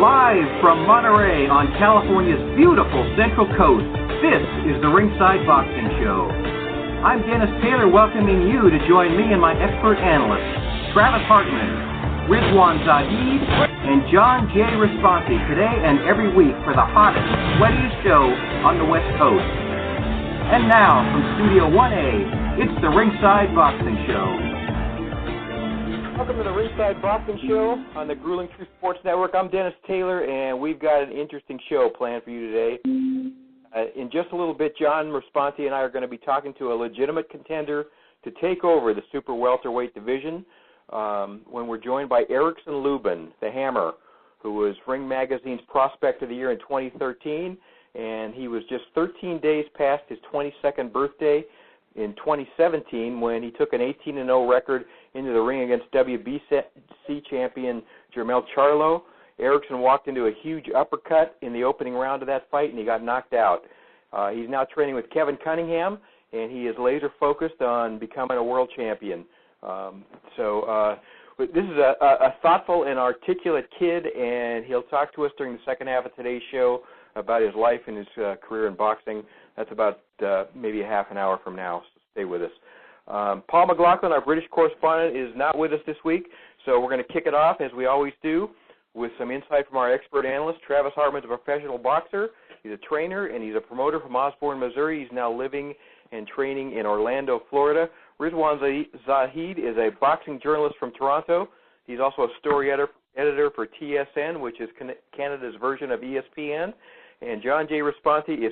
Live from Monterey on California's beautiful Central Coast, this is the Ringside Boxing Show. I'm Dennis Taylor, welcoming you to join me and my expert analysts, Travis Hartman, Rizwan Zahid, and John J. Responsi today and every week for the hottest, sweatiest show on the West Coast. And now, from Studio 1A, it's the Ringside Boxing Show. Welcome to the Ringside Boxing Show on the Grueling Truth Sports Network. I'm Dennis Taylor, and we've got an interesting show planned for you today. In just a little bit, John Responsi and I are going to be talking to a legitimate contender to take over the super welterweight division when we're joined by Erickson Lubin, the Hammer, who was Ring Magazine's Prospect of the Year in 2013, and he was just 13 days past his 22nd birthday in 2017 when he took an 18-0 record into the ring against WBC champion Jermell Charlo. Erickson walked into a huge uppercut in the opening round of that fight, and he got knocked out. He's now training with Kevin Cunningham, and he is laser-focused on becoming a world champion. This is a thoughtful and articulate kid, and he'll talk to us during the second half of today's show about his life and his career in boxing. That's about maybe a half an hour from now, so stay with us. Paul McLaughlin, our British correspondent, is not with us this week, so we're going to kick it off, as we always do, with some insight from our expert analyst. Travis Hartman's a professional boxer. He's a trainer, and he's a promoter from Osborne, Missouri. He's now living and training in Orlando, Florida. Rizwan Zahid is a boxing journalist from Toronto. He's also a story editor for TSN, which is Canada's version of ESPN. And John J. Responsi is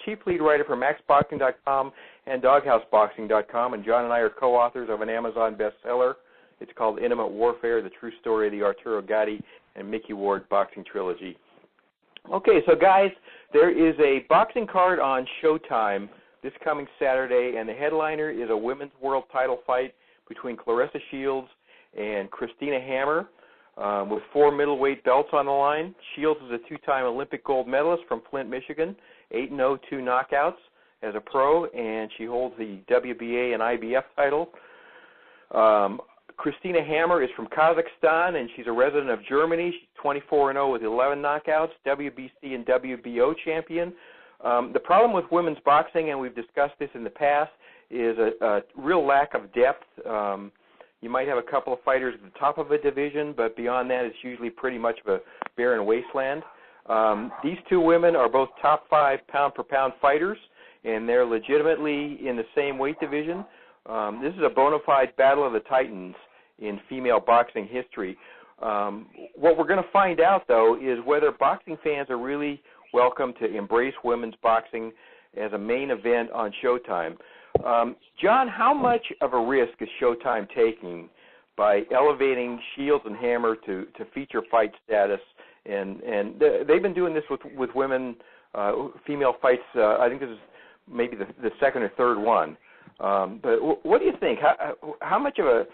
chief lead writer for MaxBoxing.com and DogHouseBoxing.com. And John and I are co-authors of an Amazon bestseller. It's called Intimate Warfare, the true story of the Arturo Gatti and Mickey Ward boxing trilogy. Okay, so guys, there is a boxing card on Showtime this coming Saturday, and the headliner is a women's world title fight between Claressa Shields and Christina Hammer. With 4 middleweight belts on the line. Shields is a 2-time Olympic gold medalist from Flint, Michigan, 8-0, 2 knockouts as a pro, and she holds the WBA and IBF title. Christina Hammer is from Kazakhstan, and she's a resident of Germany. She's 24-0 with 11 knockouts, WBC and WBO champion. The problem with women's boxing, and we've discussed this in the past, is a real lack of depth. You might have a couple of fighters at the top of a division, but beyond that, it's usually pretty much of a barren wasteland. These two women are both top 5 pound-for-pound fighters, and they're legitimately in the same weight division. This is a bona fide battle of the titans in female boxing history. What we're going to find out, though, is whether boxing fans are really welcome to embrace women's boxing as a main event on Showtime. John, how much of a risk is Showtime taking by elevating Shields and Hammer to feature fight status? And they've been doing this with women, female fights. I think this is maybe the second or third one. But what do you think? How much of a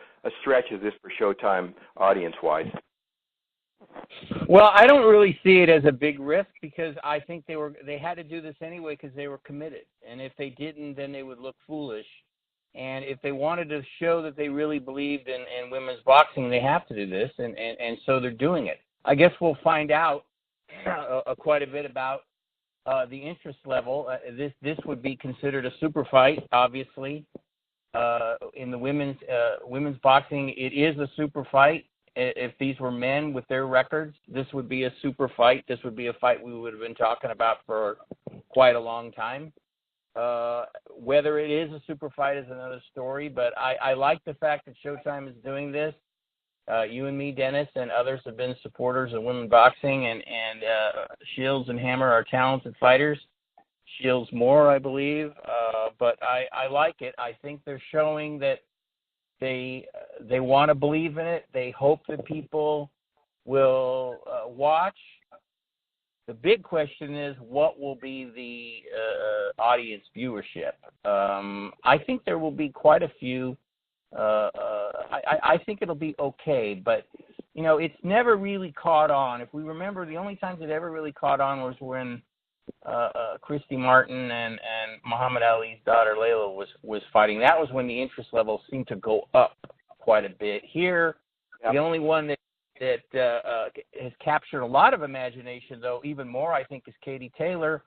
stretch is this for Showtime audience-wise? Well, I don't really see it as a big risk because I think they had to do this anyway because they were committed. And if they didn't, then they would look foolish. And if they wanted to show that they really believed in women's boxing, they have to do this, and so they're doing it. I guess we'll find out quite a bit about the interest level. This would be considered a super fight, obviously. In the women's boxing, it is a super fight. If these were men with their records, this would be a super fight. This would be a fight we would have been talking about for quite a long time. Whether it is a super fight is another story, but I like the fact that Showtime is doing this. You and me, Dennis, and others have been supporters of women's boxing, and Shields and Hammer are talented fighters. Shields more, I believe, but I like it. I think they're showing that they want to believe in it. They hope that people will watch. The big question is, what will be the audience viewership? I think there will be quite a few. I think it'll be okay, but, you know, it's never really caught on. If we remember, the only times it ever really caught on was when Christy Martin and Muhammad Ali's daughter Layla was fighting. That was when the interest level seemed to go up quite a bit. Here, yep. The only one that has captured a lot of imagination, though even more, I think, is Katie Taylor.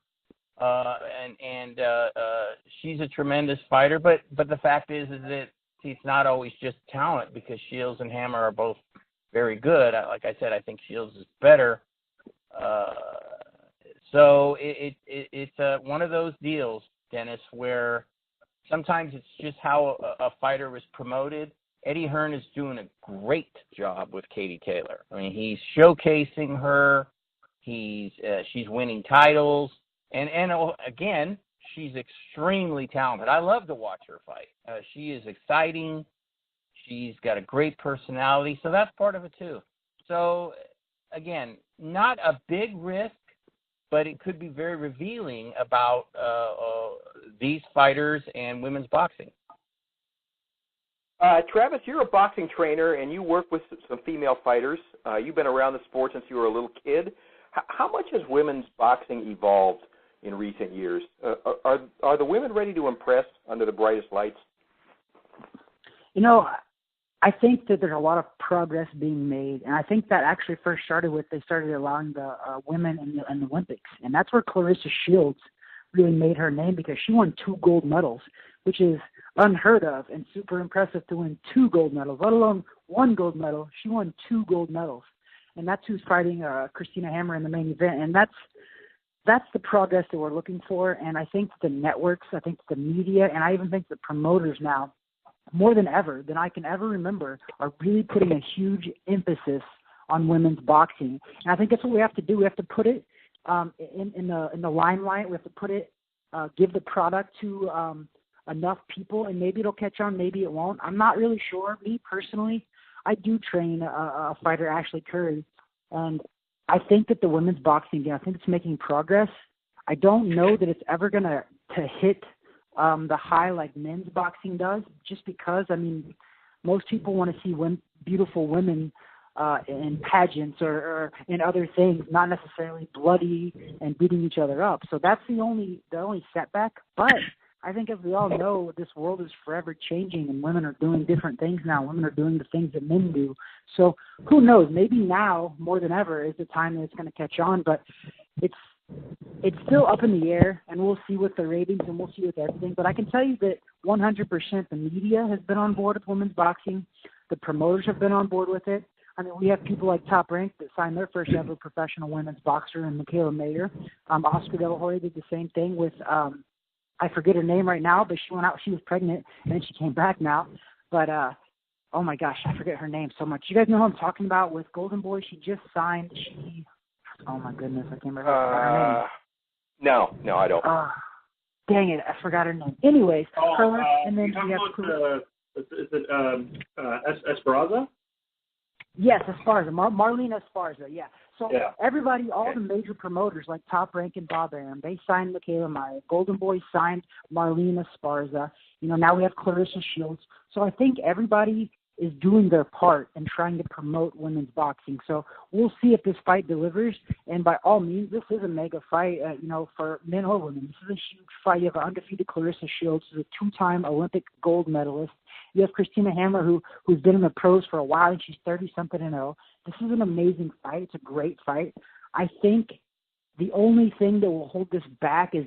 And she's a tremendous fighter, but the fact is that it's not always just talent, because Shields and Hammer are both very good. Like I said, I think Shields is better. So it's one of those deals, Dennis, where sometimes it's just how a fighter is promoted. Eddie Hearn is doing a great job with Katie Taylor. I mean, he's showcasing her. She's winning titles. And again, she's extremely talented. I love to watch her fight. She is exciting. She's got a great personality, so that's part of it too. So, again, not a big risk, but it could be very revealing about these fighters and women's boxing. Travis, you're a boxing trainer, and you work with some female fighters. You've been around the sport since you were a little kid. How much has women's boxing evolved in recent years? Are the women ready to impress under the brightest lights? You know, I think that there's a lot of progress being made, and I think that actually first started with they started allowing the women in the Olympics, and that's where Clarissa Shields really made her name, because she won 2 gold medals, which is unheard of and super impressive to win 2 gold medals, let alone 1 gold medal. She won 2 gold medals, and that's who's fighting Christina Hammer in the main event, and that's the progress that we're looking for. And I think the networks, I think the media, and I even think the promoters now, more than ever, than I can ever remember, are really putting a huge emphasis on women's boxing. And I think that's what we have to do. We have to put it in the limelight. We have to put it, give the product to enough people, and maybe it'll catch on, maybe it won't. I'm not really sure. Me personally, I do train a fighter, Ashley Curry, and I think that the women's boxing game, I think it's making progress. I don't know that it's ever going to hit the high like men's boxing does, just because, I mean, most people want to see beautiful women in pageants or in other things, not necessarily bloody and beating each other up. So that's the only setback. But I think, as we all know, this world is forever changing, and women are doing different things now. Women are doing the things that men do. So who knows? Maybe now more than ever is the time that it's going to catch on. But it's still up in the air, and we'll see with the ratings and we'll see with everything. But I can tell you that 100% the media has been on board with women's boxing. The promoters have been on board with it. I mean, we have people like Top Rank that signed their first ever professional women's boxer in Michaela Mayer. Oscar De La Hoya did the same thing with, I forget her name right now, but she went out, she was pregnant, and then she came back now. But, oh my gosh, I forget her name so much. You guys know who I'm talking about with Golden Boy? She just signed, oh my goodness, I can't remember her name. No, I don't. Dang it, I forgot her name. Anyways, her, and then we have... Is it Esparza? Yes, Esparza, Marlene Esparza, yeah. So yeah. Everybody, all the major promoters like Top Rank and Bob Arum, they signed Michaela Mayer. Golden Boy signed Marlene Esparza. You know, now we have Clarissa Shields. So I think everybody is doing their part in trying to promote women's boxing. So we'll see if this fight delivers. And by all means, this is a mega fight, for men or women. This is a huge fight. You have an undefeated Clarissa Shields, who's a 2-time Olympic gold medalist. You have Christina Hammer, who's been in the pros for a while, and she's 30-something-0. This is an amazing fight. It's a great fight. I think the only thing that will hold this back is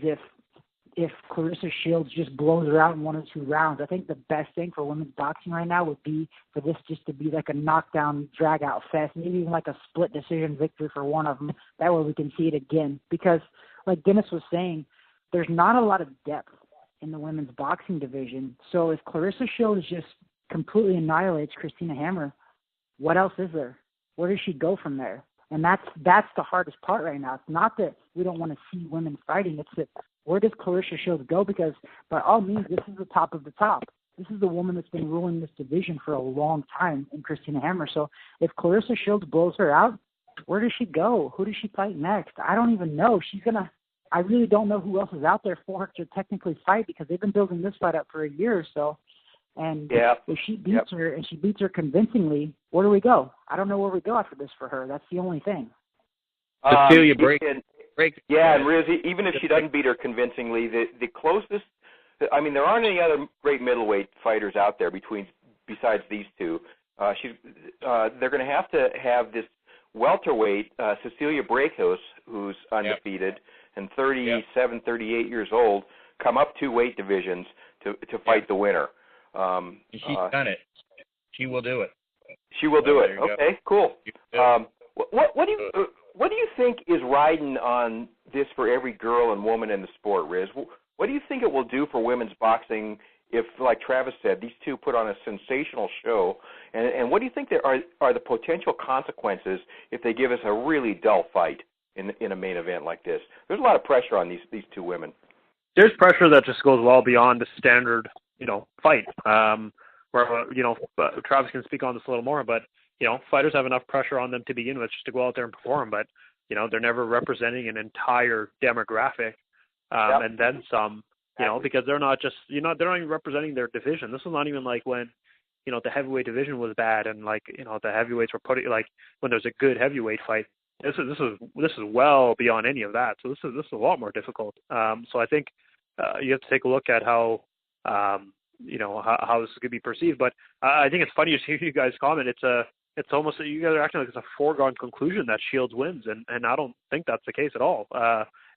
if Clarissa Shields just blows her out in 1 or 2 rounds. I think the best thing for women's boxing right now would be for this just to be like a knockdown, drag-out fest, maybe even like a split decision victory for one of them. That way we can see it again. Because, like Dennis was saying, there's not a lot of depth in the women's boxing division. So if Clarissa Shields just completely annihilates Christina Hammer, what else is there? Where does she go from there? And that's the hardest part right now. It's not that we don't want to see women fighting. It's that where does Clarissa Shields go? Because by all means, this is the top of the top. This is the woman that's been ruling this division for a long time in Christina Hammer. So if Clarissa Shields blows her out, where does she go? Who does she fight next? I don't even know. I really don't know who else is out there for her to technically fight, because they've been building this fight up for a year or so. And if she beats her, and she beats her convincingly, where do we go? I don't know where we go after this for her. That's the only thing. Cecilia, break. Yeah, and Riz, even if she doesn't beat her convincingly, the closest, I mean, there aren't any other great middleweight fighters out there besides these two. they're going to have this welterweight, Cecilia Brækhus, who's undefeated and 37, 38 years old, come up 2 weight divisions to fight the winner. She's done it. She will do it. She will do it. Okay, cool. What do you think is riding on this for every girl and woman in the sport, Riz? What do you think it will do for women's boxing if, like Travis said, these two put on a sensational show? And what do you think there are the potential consequences if they give us a really dull fight in a main event like this? There's a lot of pressure on these two women. There's pressure that just goes well beyond the standard, fight. Where Travis can speak on this a little more, but fighters have enough pressure on them to begin with just to go out there and perform, but they're never representing an entire demographic, and then some, because they're not even representing their division. This is not even like when the heavyweight division was bad and the heavyweights were like when there's a good heavyweight fight. This is well beyond any of that. So this is a lot more difficult. So I think you have to take a look at how how this is going to be perceived. But I think it's funny to hear you guys comment. It's almost, you guys are acting like it's a foregone conclusion that Shields wins, and I don't think that's the case at all.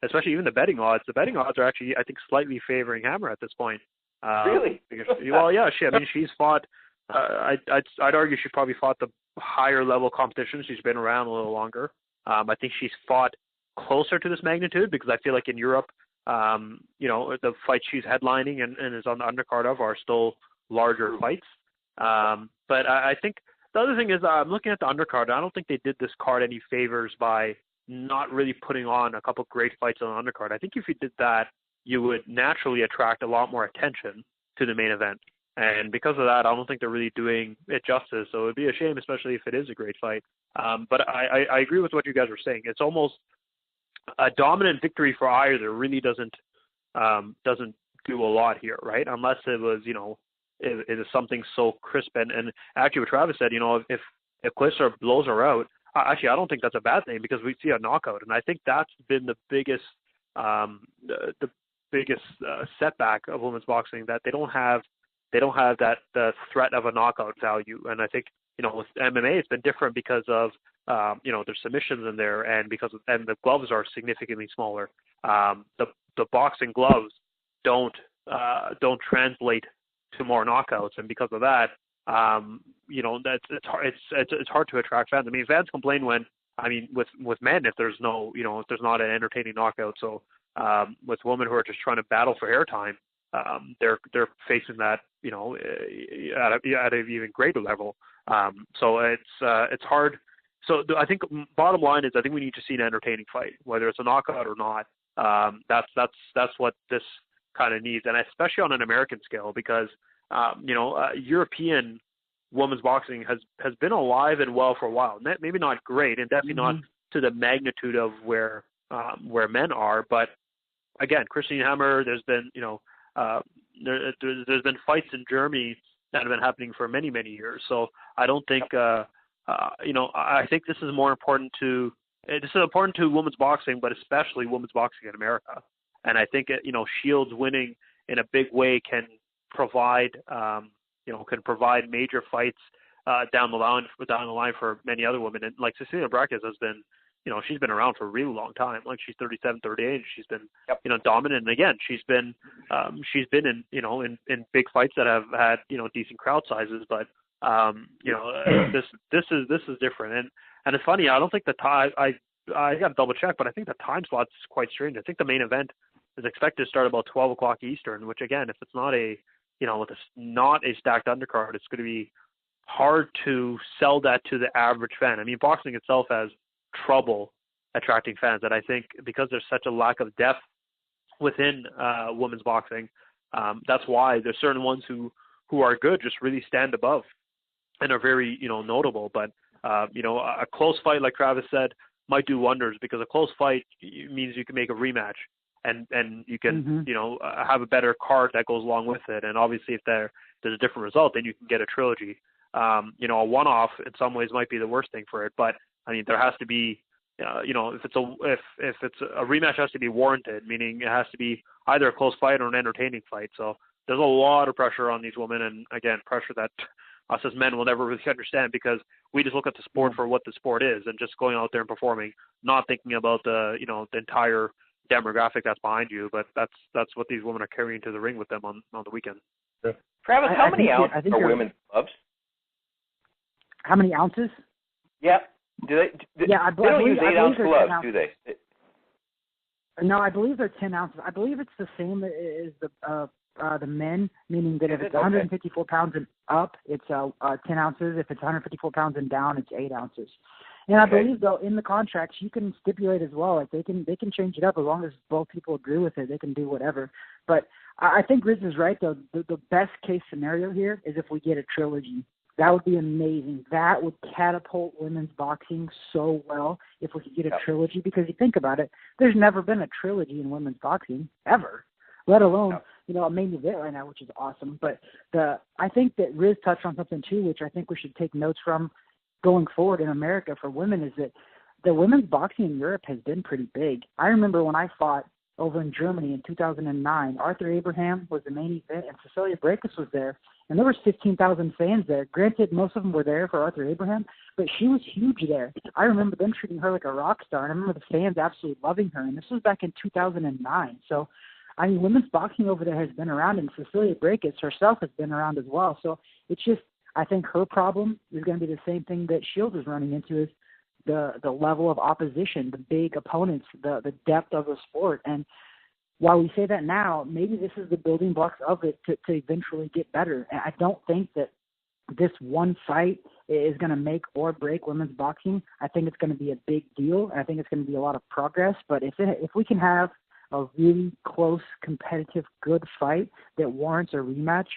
Especially even the betting odds. The betting odds are actually, I think, slightly favoring Hammer at this point. Really? Well, yeah. She's fought. I'd argue she probably fought the higher level competition. She's been around a little longer. I think she's fought closer to this magnitude because I feel like in Europe, the fights she's headlining and is on the undercard of are still larger fights. But I think the other thing is I'm looking at the undercard. I don't think they did this card any favors by not really putting on a couple great fights on the undercard. I think if you did that, you would naturally attract a lot more attention to the main event. And because of that, I don't think they're really doing it justice. So it would be a shame, especially if it is a great fight. But I agree with what you guys were saying. It's almost a dominant victory for either really doesn't do a lot here, right? Unless it was, it is something so crisp. And actually what Travis said, if Clisser blows her out, actually I don't think that's a bad thing because we see a knockout. And I think that's been the biggest setback of women's boxing, that they don't have that the threat of a knockout value. And I think, with MMA, it's been different because of, there's submissions in there and and the gloves are significantly smaller. The boxing gloves don't translate to more knockouts. And because of that, it's hard to attract fans. I mean, fans complain with men, if there's no, if there's not an entertaining knockout. So, with women who are just trying to battle for airtime, they're facing that, at an even greater level. So it's hard. So I think bottom line is I think we need to see an entertaining fight, whether it's a knockout or not. That's what this kind of needs, and especially on an American scale, because European women's boxing has been alive and well for a while. Maybe not great, and definitely not to the magnitude of where men are. But again, Christine Hammer, there's been there's been fights in Germany that have been happening for many, many years. So I don't think I think this is more important to women's boxing, but especially women's boxing in America. And I think Shields winning in a big way can provide major fights down the line for many other women. And like Cecilia Brækhus has been, she's been around for a really long time. Like she's 37, 38. She's been, dominant. And again, she's been in, in big fights that have had, decent crowd sizes. But, this is different. And it's funny. I don't think the time, I got to double check, but I think the time slot's quite strange. I think the main event is expected to start about 12 o'clock Eastern, which again, if it's not not a stacked undercard, it's going to be hard to sell that to the average fan. I mean, boxing itself has trouble attracting fans, and I think because there's such a lack of depth within women's boxing, that's why there's certain ones who are good, just really stand above and are very notable. But a close fight, like Travis said, might do wonders, because a close fight means you can make a rematch and you can have a better card that goes along with it. And obviously if there's a different result, then you can get a trilogy. A one-off in some ways might be the worst thing for it, but I mean, there has to be, if it's a rematch has to be warranted, meaning it has to be either a close fight or an entertaining fight. So there's a lot of pressure on these women, and again, pressure that us as men will never really understand, because we just look at the sport for what the sport is and just going out there and performing, not thinking about the entire demographic that's behind you. But that's what these women are carrying to the ring with them on the weekend. Travis, how many ounces are women's gloves? How many ounces? Yeah. They don't use 8-ounce gloves, do they? No, I believe they're 10 ounces. I believe it's the same as the men, meaning that if it's 154 pounds and up, it's 10 ounces. If it's 154 pounds and down, it's 8 ounces. And I believe, though, in the contracts, you can stipulate as well. Like they can change it up as long as both people agree with it. They can do whatever. But I think Riz is right, though. The best case scenario here is if we get a trilogy. That would be amazing. That would catapult women's boxing so well if we could get a trilogy, because you think about it, there's never been a trilogy in women's boxing ever, let alone a main event right now, which is awesome. But I think that Riz touched on something too, which I think we should take notes from going forward in America for women, is that the women's boxing in Europe has been pretty big. I remember when I fought over in Germany in 2009, Arthur Abraham was the main event, and Cecilia Brækhus was there, and there was 15,000 fans there. Granted, most of them were there for Arthur Abraham, but she was huge there. I remember them treating her like a rock star, and I remember the fans absolutely loving her, and this was back in 2009. So, I mean, women's boxing over there has been around, and Cecilia Brækhus herself has been around as well. So it's just, I think her problem is going to be the same thing that Shields is running into, is the level of opposition, the big opponents, the depth of the sport. And while we say that now, maybe this is the building blocks of it to eventually get better. And I don't think that this one fight is going to make or break women's boxing. I think it's going to be a big deal. I think it's going to be a lot of progress. But if we can have a really close, competitive, good fight that warrants a rematch,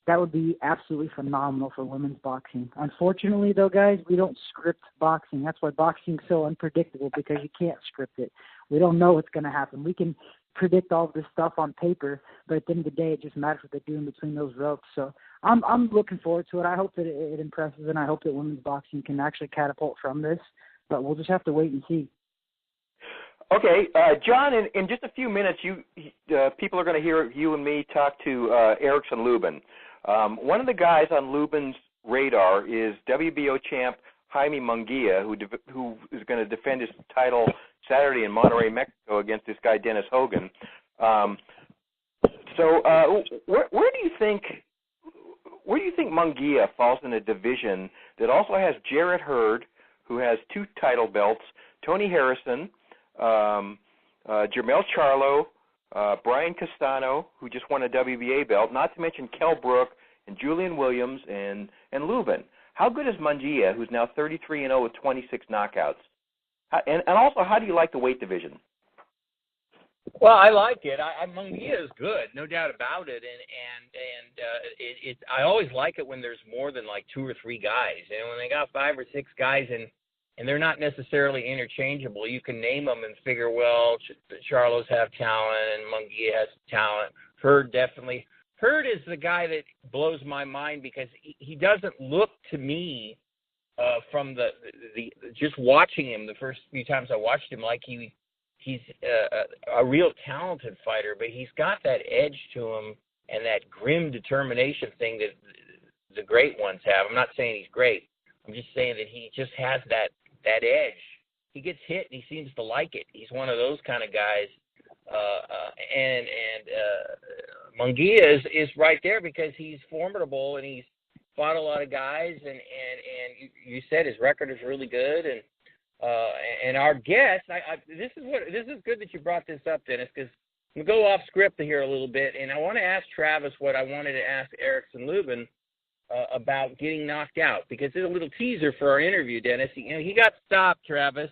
that would be absolutely phenomenal for women's boxing. Unfortunately, though, guys, we don't script boxing. That's why boxing is so unpredictable, because you can't script it. We don't know what's going to happen. We can predict all this stuff on paper, but at the end of the day, it just matters what they do in between those ropes. So I'm looking forward to it. I hope that it impresses, and I hope that women's boxing can actually catapult from this, but we'll just have to wait and see. Okay, John, in just a few minutes, people are going to hear you and me talk to Erickson Lubin. One of the guys on Lubin's radar is WBO champ Jaime Munguia, who is going to defend his title Saturday in Monterrey, Mexico, against this guy Dennis Hogan. So, where do you think Munguia falls in a division that also has Jarrett Hurd, who has 2 title belts, Tony Harrison, Jermell Charlo, Brian Castano, who just won a WBA belt, not to mention Kell Brook and Julian Williams and Lubin. How good is Munguia, who's now 33-0 with 26 knockouts? And also, how do you like the weight division? Well, I like it. Munguia is good, no doubt about it. And I always like it when there's more than like 2 or 3 guys. And when they got 5 or 6 guys and they're not necessarily interchangeable, you can name them and figure, well, Charlos have talent and Munguia has talent. Hurd definitely. Hurd is the guy that blows my mind, because he doesn't look to me from the just watching him the first few times I watched him like he's a real talented fighter, but he's got that edge to him and that grim determination thing that the great ones have. I'm not saying he's great. I'm just saying that he just has that edge. He gets hit and he seems to like it. He's one of those kind of guys. Munguia is right there because he's formidable and he's fought a lot of guys, and you said his record is really good, and our guest, this is good that you brought this up, Dennis, because we'll go off script here a little bit, and I want to ask Travis what I wanted to ask Erickson Lubin about getting knocked out, because it's a little teaser for our interview, Dennis. He got stopped, Travis,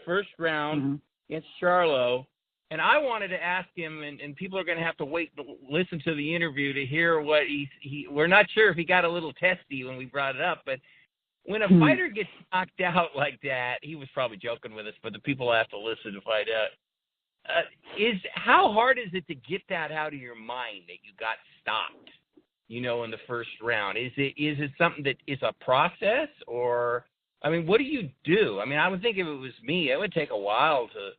first round against Charlo. And I wanted to ask him, and people are going to have to wait to listen to the interview to hear what we're not sure if he got a little testy when we brought it up, but when a fighter gets knocked out like that, he was probably joking with us, but the people have to listen to find out. How hard is it to get that out of your mind that you got stopped, in the first round? Is it something that is a process, or, what do you do? I would think if it was me, it would take a while to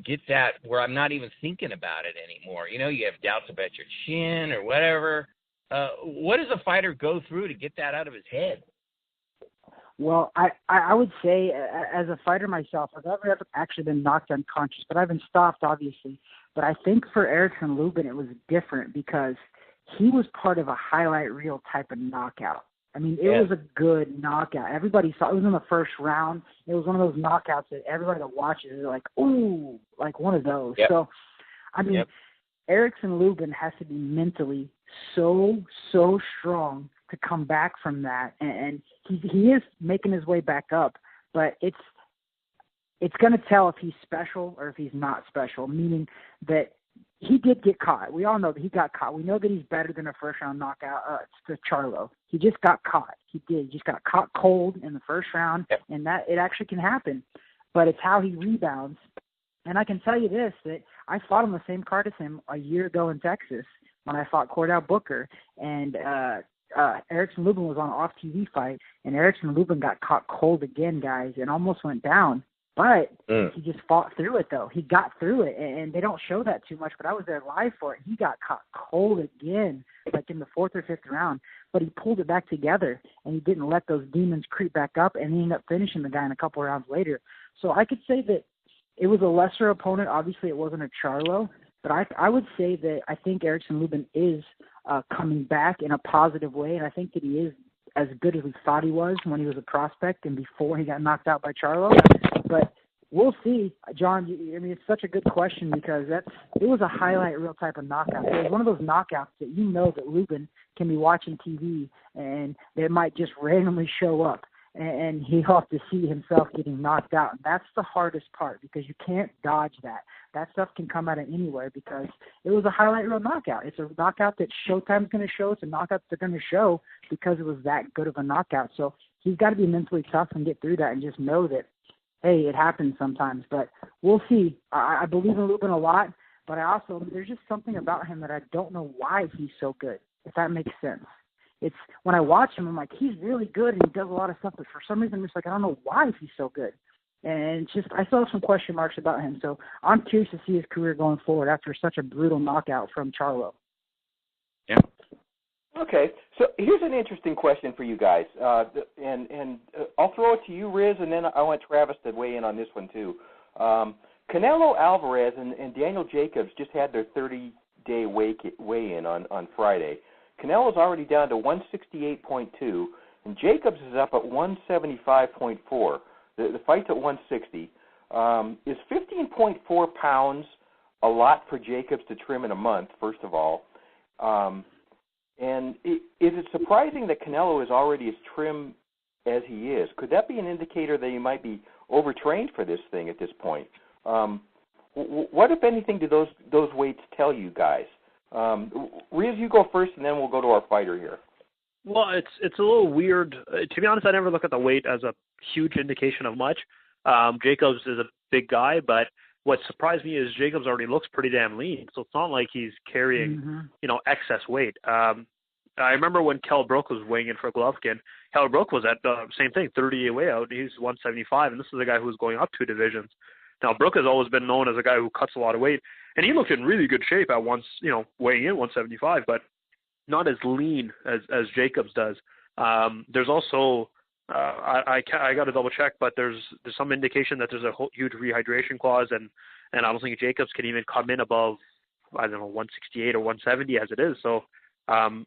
get that where I'm not even thinking about it anymore. You have doubts about your chin or whatever. what does a fighter go through to get that out of his head? Well, I would say, as a fighter myself, I've never actually been knocked unconscious, but I've been stopped, obviously. But I think for Erickson Lubin, it was different because he was part of a highlight reel type of knockout. I mean, it was a good knockout. Everybody saw it. Was in the first round. It was one of those knockouts that everybody that watches is like, ooh, like one of those. Yep. So, I mean, Erickson Lubin has to be mentally so strong to come back from that, and he is making his way back up. But it's going to tell if he's special or if he's not special, meaning that he did get caught. We all know that he got caught. We know that he's better than a first-round knockout to Charlo. He just got caught. He did. He just got caught cold in the first round, and that it actually can happen. But it's how he rebounds. And I can tell you this, that I fought on the same card as him a year ago in Texas when I fought Cordell Booker, and Erickson Lubin was on an off-TV fight, and Erickson Lubin got caught cold again, guys, and almost went down. But he just fought through it, though. He got through it, and they don't show that too much, but I was there live for it. He got caught cold again, like in the fourth or fifth round, but he pulled it back together, and he didn't let those demons creep back up, and he ended up finishing the guy in a couple rounds later. So I could say that it was a lesser opponent. Obviously, it wasn't a Charlo, but I would say that I think Erickson Lubin is coming back in a positive way, and I think that he is as good as we thought he was when he was a prospect and before he got knocked out by Charlo. But we'll see, John. I mean, it's such a good question because it was a highlight reel type of knockout. It was one of those knockouts that you know that Lubin can be watching TV and they might just randomly show up, and he'll have to see himself getting knocked out. And that's the hardest part because you can't dodge that. That stuff can come out of anywhere because it was a highlight reel knockout. It's a knockout that Showtime's going to show. It's a knockout they're going to show because it was that good of a knockout. So he's got to be mentally tough and get through that and just know that, hey, it happens sometimes. But we'll see. I believe in Lubin a lot, but there's just something about him that I don't know why he's so good, if that makes sense. It's when I watch him, I'm like, he's really good and he does a lot of stuff, but for some reason I'm just like, I don't know why he's so good. And it's just, I still have some question marks about him. So I'm curious to see his career going forward after such a brutal knockout from Charlo. Yeah. Okay, so here's an interesting question for you guys, and I'll throw it to you, Riz, and then I want Travis to weigh in on this one too. Canelo Alvarez and Daniel Jacobs just had their 30-day weigh-in on Friday. Canelo's already down to 168.2, and Jacobs is up at 175.4. The fight's at 160. Is 15.4 pounds a lot for Jacobs to trim in a month, first of all? And is it surprising that Canelo is already as trim as he is? Could that be an indicator that he might be overtrained for this thing at this point? What, if anything, do those weights tell you guys? Riz, you go first, and then we'll go to our fighter here. Well, it's a little weird. To be honest, I never look at the weight as a huge indication of much. Jacobs is a big guy, but what surprised me is Jacobs already looks pretty damn lean, so it's not like he's carrying, excess weight. I remember when Kell Brook was weighing in for Golovkin, Kell Brook was at the same thing, 30-day weigh out. He's 175, and this is a guy who was going up 2 divisions. Now, Brook has always been known as a guy who cuts a lot of weight, and he looked in really good shape at weighing in 175, but not as lean as Jacobs does. There's also I got to double check, but there's some indication that there's a huge rehydration clause, and I don't think Jacobs can even come in above 168 or 170 as it is. So I'm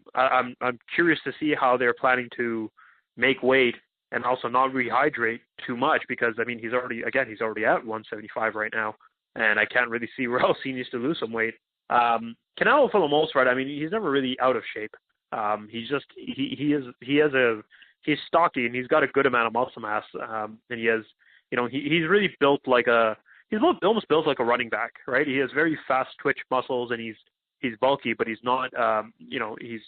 curious to see how they're planning to make weight and also not rehydrate too much, because he's already at 175 right now, and I can't really see where else he needs to lose some weight. Canelo, for the most part, he's never really out of shape. He's stocky and he's got a good amount of muscle mass, and he has, he's really built almost built like a running back, right? He has very fast twitch muscles, and he's bulky, but he's not, he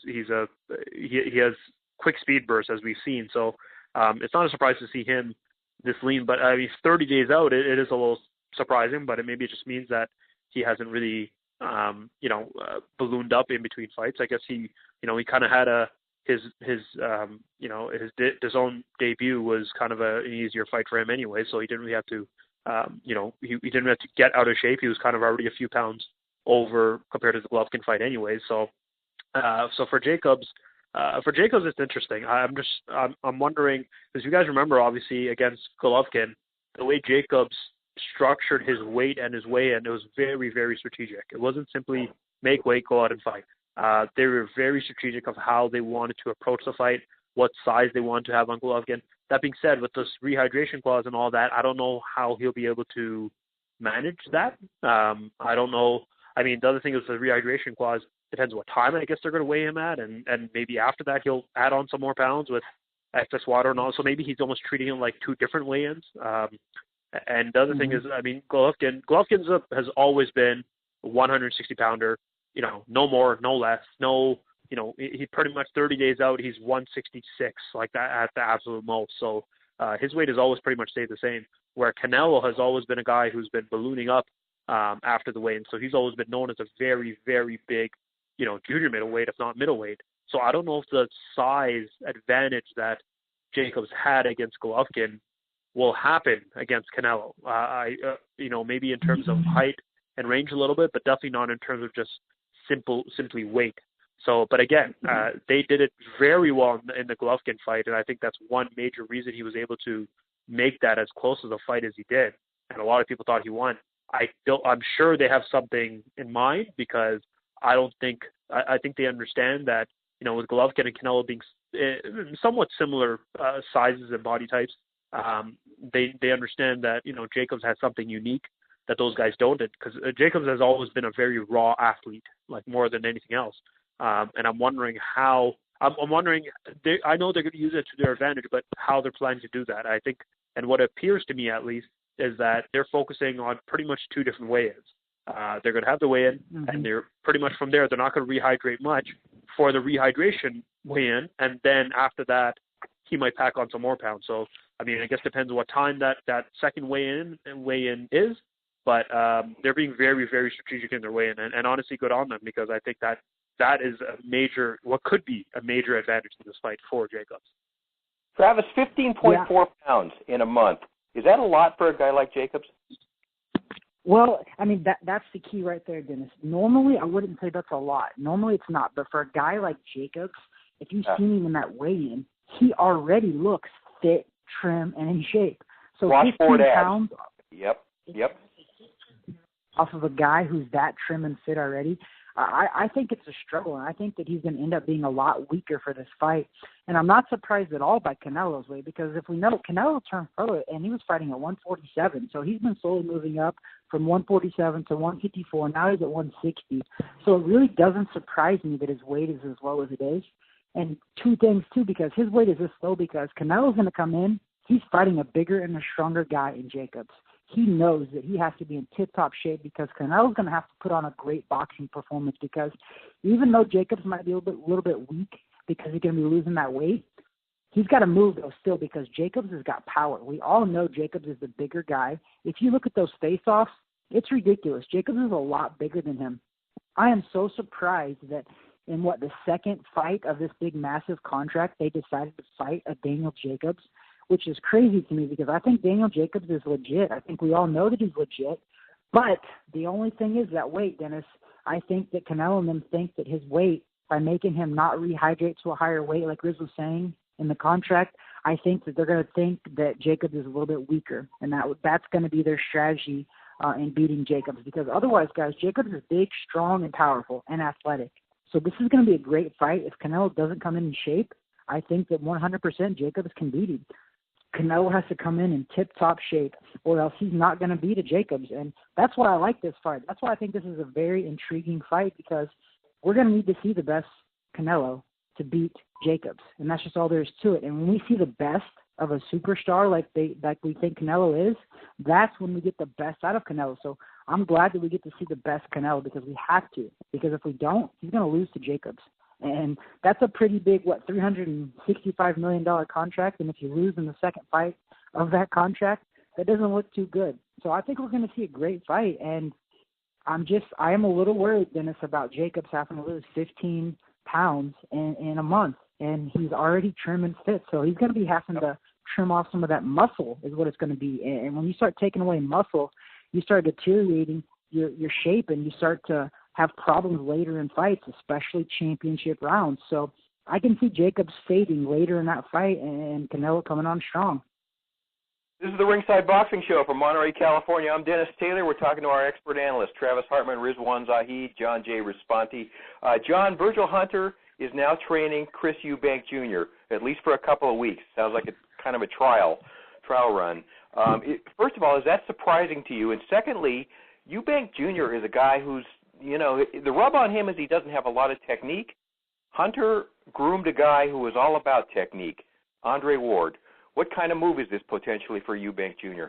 has quick speed bursts, as we've seen. So it's not a surprise to see him this lean, but he's 30 days out. It is a little surprising, but maybe it just means that he hasn't really, ballooned up in between fights. I guess he kind of had his own debut was kind of an easier fight for him anyway, so he didn't really have to, he didn't have to get out of shape. He was kind of already a few pounds over compared to the Golovkin fight anyway. So So for Jacobs, it's interesting. I'm wondering, because you guys remember, obviously, against Golovkin, the way Jacobs structured his weight and his weigh-in, it was very, very strategic. It wasn't simply make weight, go out and fight. They were very strategic of how they wanted to approach the fight, what size they wanted to have on Golovkin. That being said, with this rehydration clause and all that, I don't know how he'll be able to manage that. I don't know. I mean, the other thing is the rehydration clause depends what time I guess they're going to weigh him at, and maybe after that he'll add on some more pounds with excess water and all. So maybe he's almost treating him like two different weigh-ins. And the other thing is, I mean, Golovkin has always been a 160-pounder, no more, no less, no, he pretty much 30 days out, he's 166, like that at the absolute most. So his weight has always pretty much stayed the same, where Canelo has always been a guy who's been ballooning up after the weigh-in. So he's always been known as a very, very big, junior middleweight, if not middleweight. So I don't know if the size advantage that Jacobs had against Golovkin will happen against Canelo. Maybe in terms of height and range a little bit, but definitely not in terms of just simply weight. So, but again, they did it very well in the Golovkin fight, and I think that's one major reason he was able to make that as close as a fight as he did. And a lot of people thought he won. I'm sure they have something in mind, because I think they understand that, with Golovkin and Canelo being somewhat similar sizes and body types, they understand that, Jacobs has something unique that those guys don't, because Jacobs has always been a very raw athlete, like more than anything else. And I'm wondering how, I know they're going to use it to their advantage, but how they're planning to do that, I think, and what appears to me at least, is that they're focusing on pretty much two different weigh-ins. They're going to have the weigh-in, and they're pretty much from there, they're not going to rehydrate much for the rehydration weigh-in, and then after that, he might pack on some more pounds. So, I mean, I guess depends what time that second weigh-in is, but they're being very, very strategic in their weigh-in, and honestly, good on them, because I think that is what could be a major advantage in this fight for Jacobs. Travis, 15.4 pounds in a month. Is that a lot for a guy like Jacobs? Well, I mean, that's the key right there, Dennis. Normally, I wouldn't say that's a lot. Normally, it's not. But for a guy like Jacobs, if you've seen him in that weigh-in, he already looks fit, trim, and in shape. So 15 pounds. Yep. Off of a guy who's that trim and fit already, I think it's a struggle, and I think that he's going to end up being a lot weaker for this fight. And I'm not surprised at all by Canelo's weight, because if we know, Canelo turned pro, and he was fighting at 147, so he's been slowly moving up from 147 to 154, now he's at 160. So it really doesn't surprise me that his weight is as low as it is. And two things, too, because his weight is this low because Canelo's going to come in, he's fighting a bigger and a stronger guy in Jacobs. He knows that he has to be in tip-top shape, because Canelo's going to have to put on a great boxing performance, because even though Jacobs might be a little bit weak because he's going to be losing that weight, he's got to move, though, still, because Jacobs has got power. We all know Jacobs is the bigger guy. If you look at those face-offs, it's ridiculous. Jacobs is a lot bigger than him. I am so surprised that in the second fight of this big, massive contract, they decided to fight a Daniel Jacobs, which is crazy to me, because I think Daniel Jacobs is legit. I think we all know that he's legit. But the only thing is that weight, Dennis. I think that Canelo and them think that his weight, by making him not rehydrate to a higher weight, like Riz was saying in the contract, I think that they're going to think that Jacobs is a little bit weaker, and that's going to be their strategy in beating Jacobs. Because otherwise, guys, Jacobs is big, strong, and powerful, and athletic. So this is going to be a great fight. If Canelo doesn't come in shape, I think that 100% Jacobs can beat him. Canelo has to come in tip-top shape, or else he's not going to beat a Jacobs. And that's why I like this fight. That's why I think this is a very intriguing fight, because we're going to need to see the best Canelo to beat Jacobs. And that's just all there is to it. And when we see the best of a superstar like we think Canelo is, that's when we get the best out of Canelo. So I'm glad that we get to see the best Canelo, because we have to. Because if we don't, he's going to lose to Jacobs. And that's a pretty big, $365 million contract. And if you lose in the second fight of that contract, that doesn't look too good. So I think we're going to see a great fight. And I am a little worried, Dennis, about Jacobs having to lose 15 pounds in a month. And he's already trim and fit. So he's going to be having to trim off some of that muscle is what it's going to be. And when you start taking away muscle, you start deteriorating your shape, and you start to have problems later in fights, especially championship rounds. So I can see Jacobs fading later in that fight and Canelo coming on strong. This is the Ringside Boxing Show from Monterey, California. I'm Dennis Taylor. We're talking to our expert analysts, Travis Hartman, Rizwan Zahid, John J. Risponti. John, Virgil Hunter is now training Chris Eubank Jr., at least for a couple of weeks. Sounds like it's kind of a trial run. First of all, is that surprising to you? And secondly, Eubank Jr. is a guy who's, the rub on him is he doesn't have a lot of technique. Hunter groomed a guy who was all about technique, Andre Ward. What kind of move is this potentially for Eubank Jr.?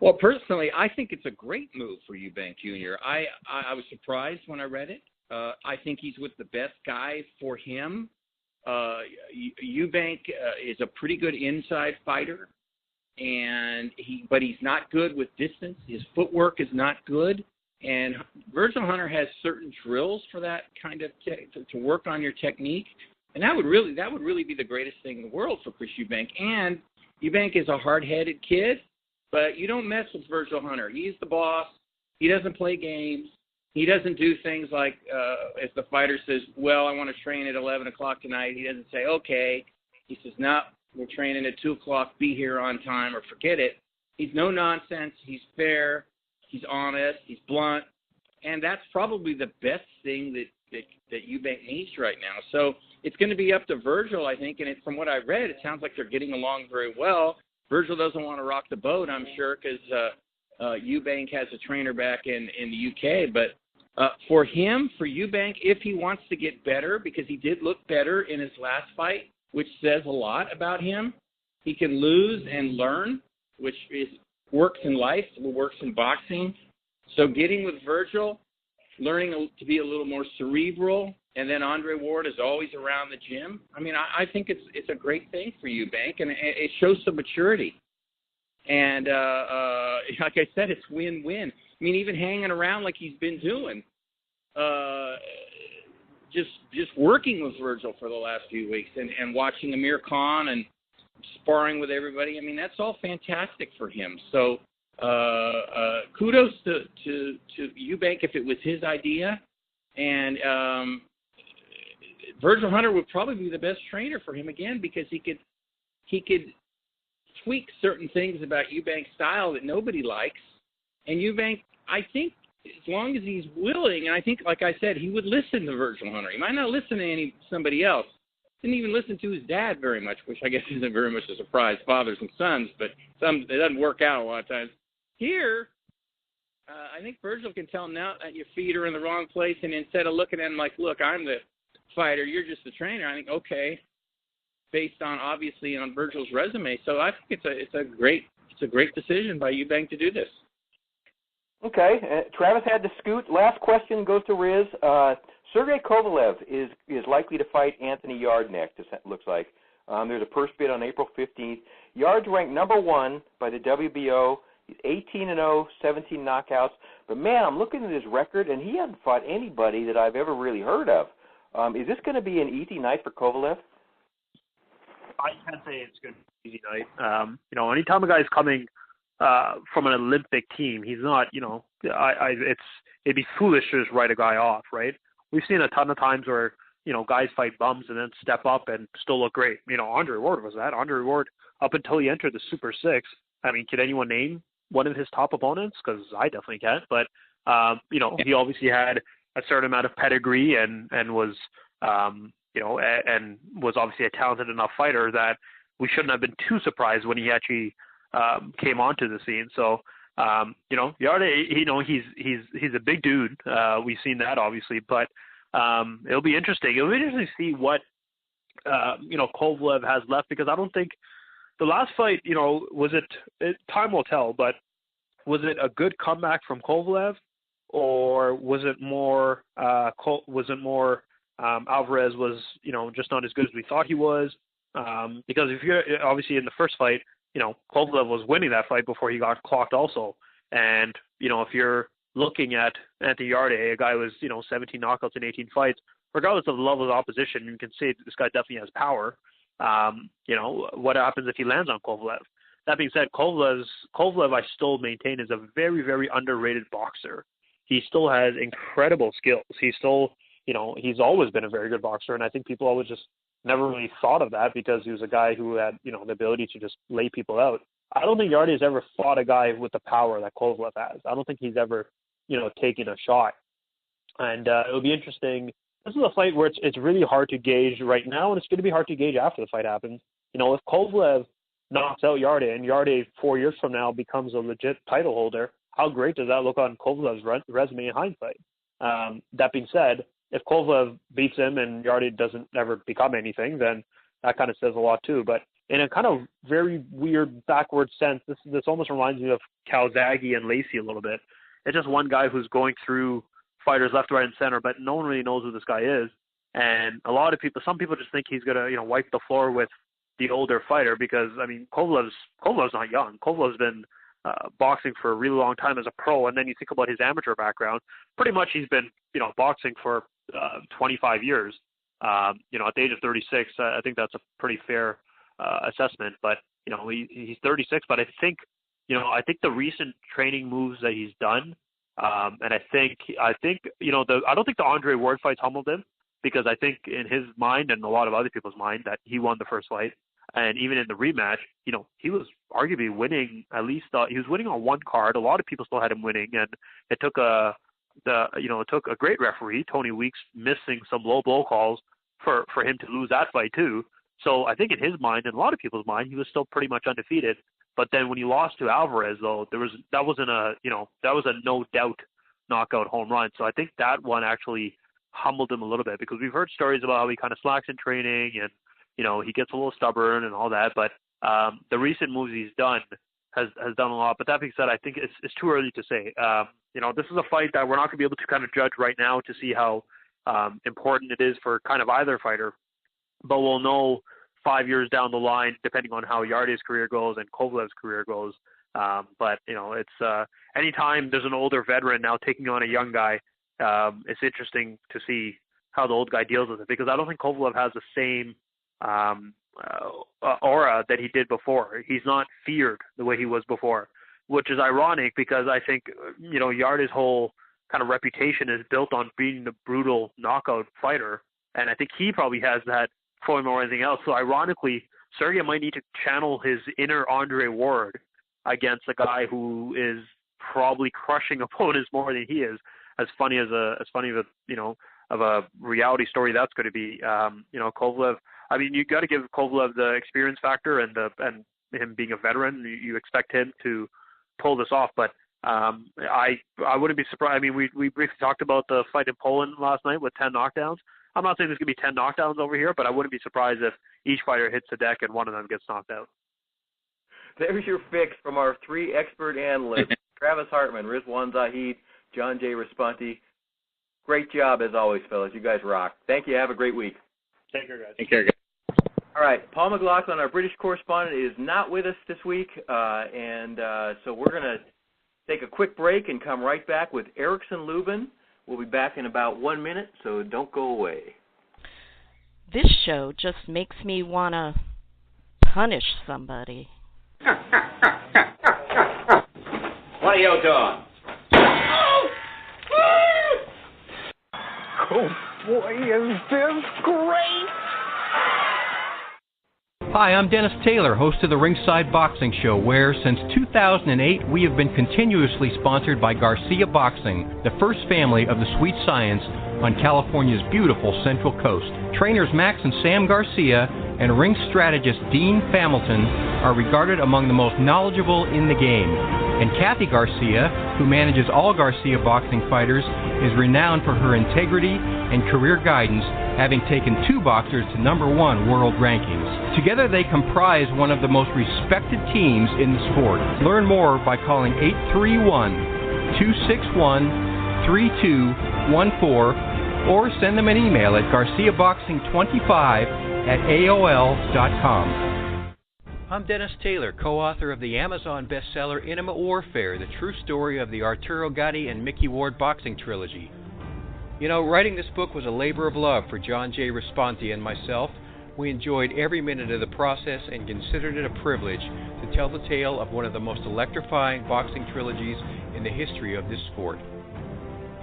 Well, personally, I think it's a great move for Eubank Jr. I was surprised when I read it. I think he's with the best guy for him. Eubank is a pretty good inside fighter, but he's not good with distance. His footwork is not good, and Virgil Hunter has certain drills for that kind of to work on your technique. And that would really be the greatest thing in the world for Chris Eubank. And Eubank is a hard-headed kid, but you don't mess with Virgil Hunter. He's the boss. He doesn't play games. He doesn't do things like if the fighter says, well, I want to train at 11 o'clock tonight, he doesn't say, okay. He says, no, we're training at 2 o'clock. Be here on time or forget it. He's no nonsense. He's fair. He's honest. He's blunt. And that's probably the best thing that Eubank needs right now. So it's going to be up to Virgil, I think, and from what I read, it sounds like they're getting along very well. Virgil doesn't want to rock the boat, I'm sure, because Eubank has a trainer back in the UK. But for Eubank, if he wants to get better, because he did look better in his last fight, which says a lot about him, he can lose and learn, which works in life, works in boxing. So getting with Virgil, learning to be a little more cerebral, and then Andre Ward is always around the gym. I mean, I think it's a great thing for Eubank, and it shows some maturity. And like I said, it's win-win. I mean, even hanging around like he's been doing, just working with Virgil for the last few weeks, and watching Amir Khan and sparring with everybody. I mean, that's all fantastic for him. So kudos to Eubank if it was his idea, and Virgil Hunter would probably be the best trainer for him again, because he could tweak certain things about Eubank's style that nobody likes, and Eubank, I think, as long as he's willing, and I think, like I said, he would listen to Virgil Hunter. He might not listen to somebody else. Didn't even listen to his dad very much, which I guess isn't very much a surprise, fathers and sons, but it doesn't work out a lot of times. Here, I think Virgil can tell him now that your feet are in the wrong place, and instead of looking at him like, look, I'm the fighter, you're just the trainer, I think, okay, based on, obviously, on Virgil's resume. So I think it's a great decision by Eubank to do this. Okay, Travis had to scoot. Last question goes to Riz. Sergey Kovalev is likely to fight Anthony Yarde next, it looks like. There's a purse bid on April 15th. Yarde's ranked number 1 by the WBO. He's 18-0, 17 knockouts. But, man, I'm looking at his record, and he hasn't fought anybody that I've ever really heard of. Is this going to be an easy night for Kovalev? I can't say it's going to be an easy night. Anytime a guy's coming from an Olympic team, he's not, it'd be foolish to just write a guy off, right? We've seen a ton of times where, guys fight bums and then step up and still look great. Andre Ward was that. Andre Ward, up until he entered the Super 6, I mean, can anyone name one of his top opponents? Because I definitely can't. But, he obviously had a certain amount of pedigree and was, and was obviously a talented enough fighter that we shouldn't have been too surprised when he actually came onto the scene. So, Yarde, he's a big dude. We've seen that, obviously. But it'll be interesting. It'll be interesting to see what, Kovalev has left, because I don't think the last fight, time will tell, but was it a good comeback from Kovalev, or was it more Alvarez was, just not as good as we thought he was? Because if you're obviously in the first fight, Kovalev was winning that fight before he got clocked also. And, if you're looking at Anthony Yarde, a guy who was, 17 knockouts in 18 fights, regardless of the level of opposition, you can say this guy definitely has power. What happens if he lands on Kovalev? That being said, Kovalev I still maintain is a very, very underrated boxer. he still has incredible skills. He's still, he's always been a very good boxer, and I think people always just never really thought of that because he was a guy who had, the ability to just lay people out. I don't think Yarde has ever fought a guy with the power that Kovalev has. I don't think he's ever, taken a shot. And it'll be interesting. This is a fight where it's really hard to gauge right now, and it's going to be hard to gauge after the fight happens. If Kovalev knocks out Yarde, and Yarde 4 years from now becomes a legit title holder, how great does that look on Kovalev's resume in hindsight? That being said, if Kovalev beats him and Yarde doesn't ever become anything, then that kind of says a lot too. But in a kind of very weird, backward sense, this almost reminds me of Calzaghe and Lacey a little bit. It's just one guy who's going through fighters left, right, and center, but no one really knows who this guy is. And some people just think he's going to, wipe the floor with the older fighter because, Kovalev's not young. Kovalev's been boxing for a really long time as a pro, and then you think about his amateur background, pretty much he's been, boxing for 25 years. At the age of 36, I think that's a pretty fair assessment. But, he's 36, but I think the recent training moves that he's done, and I think I don't think the Andre Ward fights humbled him, because I think in his mind and a lot of other people's mind that he won the first fight. And even in the rematch, he was arguably winning. At least he was winning on one card. A lot of people still had him winning, and it took a great referee, Tony Weeks, missing some low blow calls for him to lose that fight too. So I think in his mind and a lot of people's mind, he was still pretty much undefeated. But then when he lost to Alvarez, though, that was a no doubt knockout home run. So I think that one actually humbled him a little bit, because we've heard stories about how he kind of slacks in training and he gets a little stubborn and all that. But the recent moves he's done has done a lot. But that being said, I think it's too early to say. This is a fight that we're not going to be able to kind of judge right now to see how important it is for kind of either fighter. But we'll know 5 years down the line, depending on how Yarde's career goes and Kovalev's career goes. But it's anytime there's an older veteran now taking on a young guy, it's interesting to see how the old guy deals with it, because I don't think Kovalev has the same aura that he did before. He's not feared the way he was before, which is ironic because I think Yarde's whole kind of reputation is built on being the brutal knockout fighter, and I think he probably has that for him or anything else. So ironically, Sergey might need to channel his inner Andre Ward against a guy who is probably crushing opponents more than he is. As funny of a reality story that's going to be. Kovalev. You got to give Kovalev the experience factor and him being a veteran. You expect him to pull this off, but I wouldn't be surprised. We briefly talked about the fight in Poland last night with 10 knockdowns. I'm not saying there's going to be 10 knockdowns over here, but I wouldn't be surprised if each fighter hits the deck and one of them gets knocked out. There's your fix from our three expert analysts, Travis Hartman, Rizwan Zahid, John J. Responti. Great job, as always, fellas. You guys rock. Thank you. Have a great week. Take care, guys. Take care, guys. All right. Paul McLaughlin, our British correspondent, is not with us this week, so we're going to take a quick break and come right back with Erickson Lubin. We'll be back in about 1 minute, so don't go away. This show just makes me want to punish somebody. What are you doing? Oh boy, is this great! Hi, I'm Dennis Taylor, host of the Ringside Boxing Show, where since 2008 we have been continuously sponsored by Garcia Boxing, the first family of the Sweet Science on California's beautiful Central Coast. Trainers Max and Sam Garcia and ring strategist Dean Familton are regarded among the most knowledgeable in the game. And Kathy Garcia, who manages all Garcia boxing fighters, is renowned for her integrity and career guidance, having taken 2 boxers to #1 world rankings. Together they comprise one of the most respected teams in the sport. Learn more by calling 831-261-3214 or send them an email at garciaboxing25@aol.com. I'm Dennis Taylor, co-author of the Amazon bestseller Intimate Warfare, the true story of the Arturo Gatti and Mickey Ward boxing trilogy. Writing this book was a labor of love for John J. Responti and myself. We enjoyed every minute of the process and considered it a privilege to tell the tale of one of the most electrifying boxing trilogies in the history of this sport.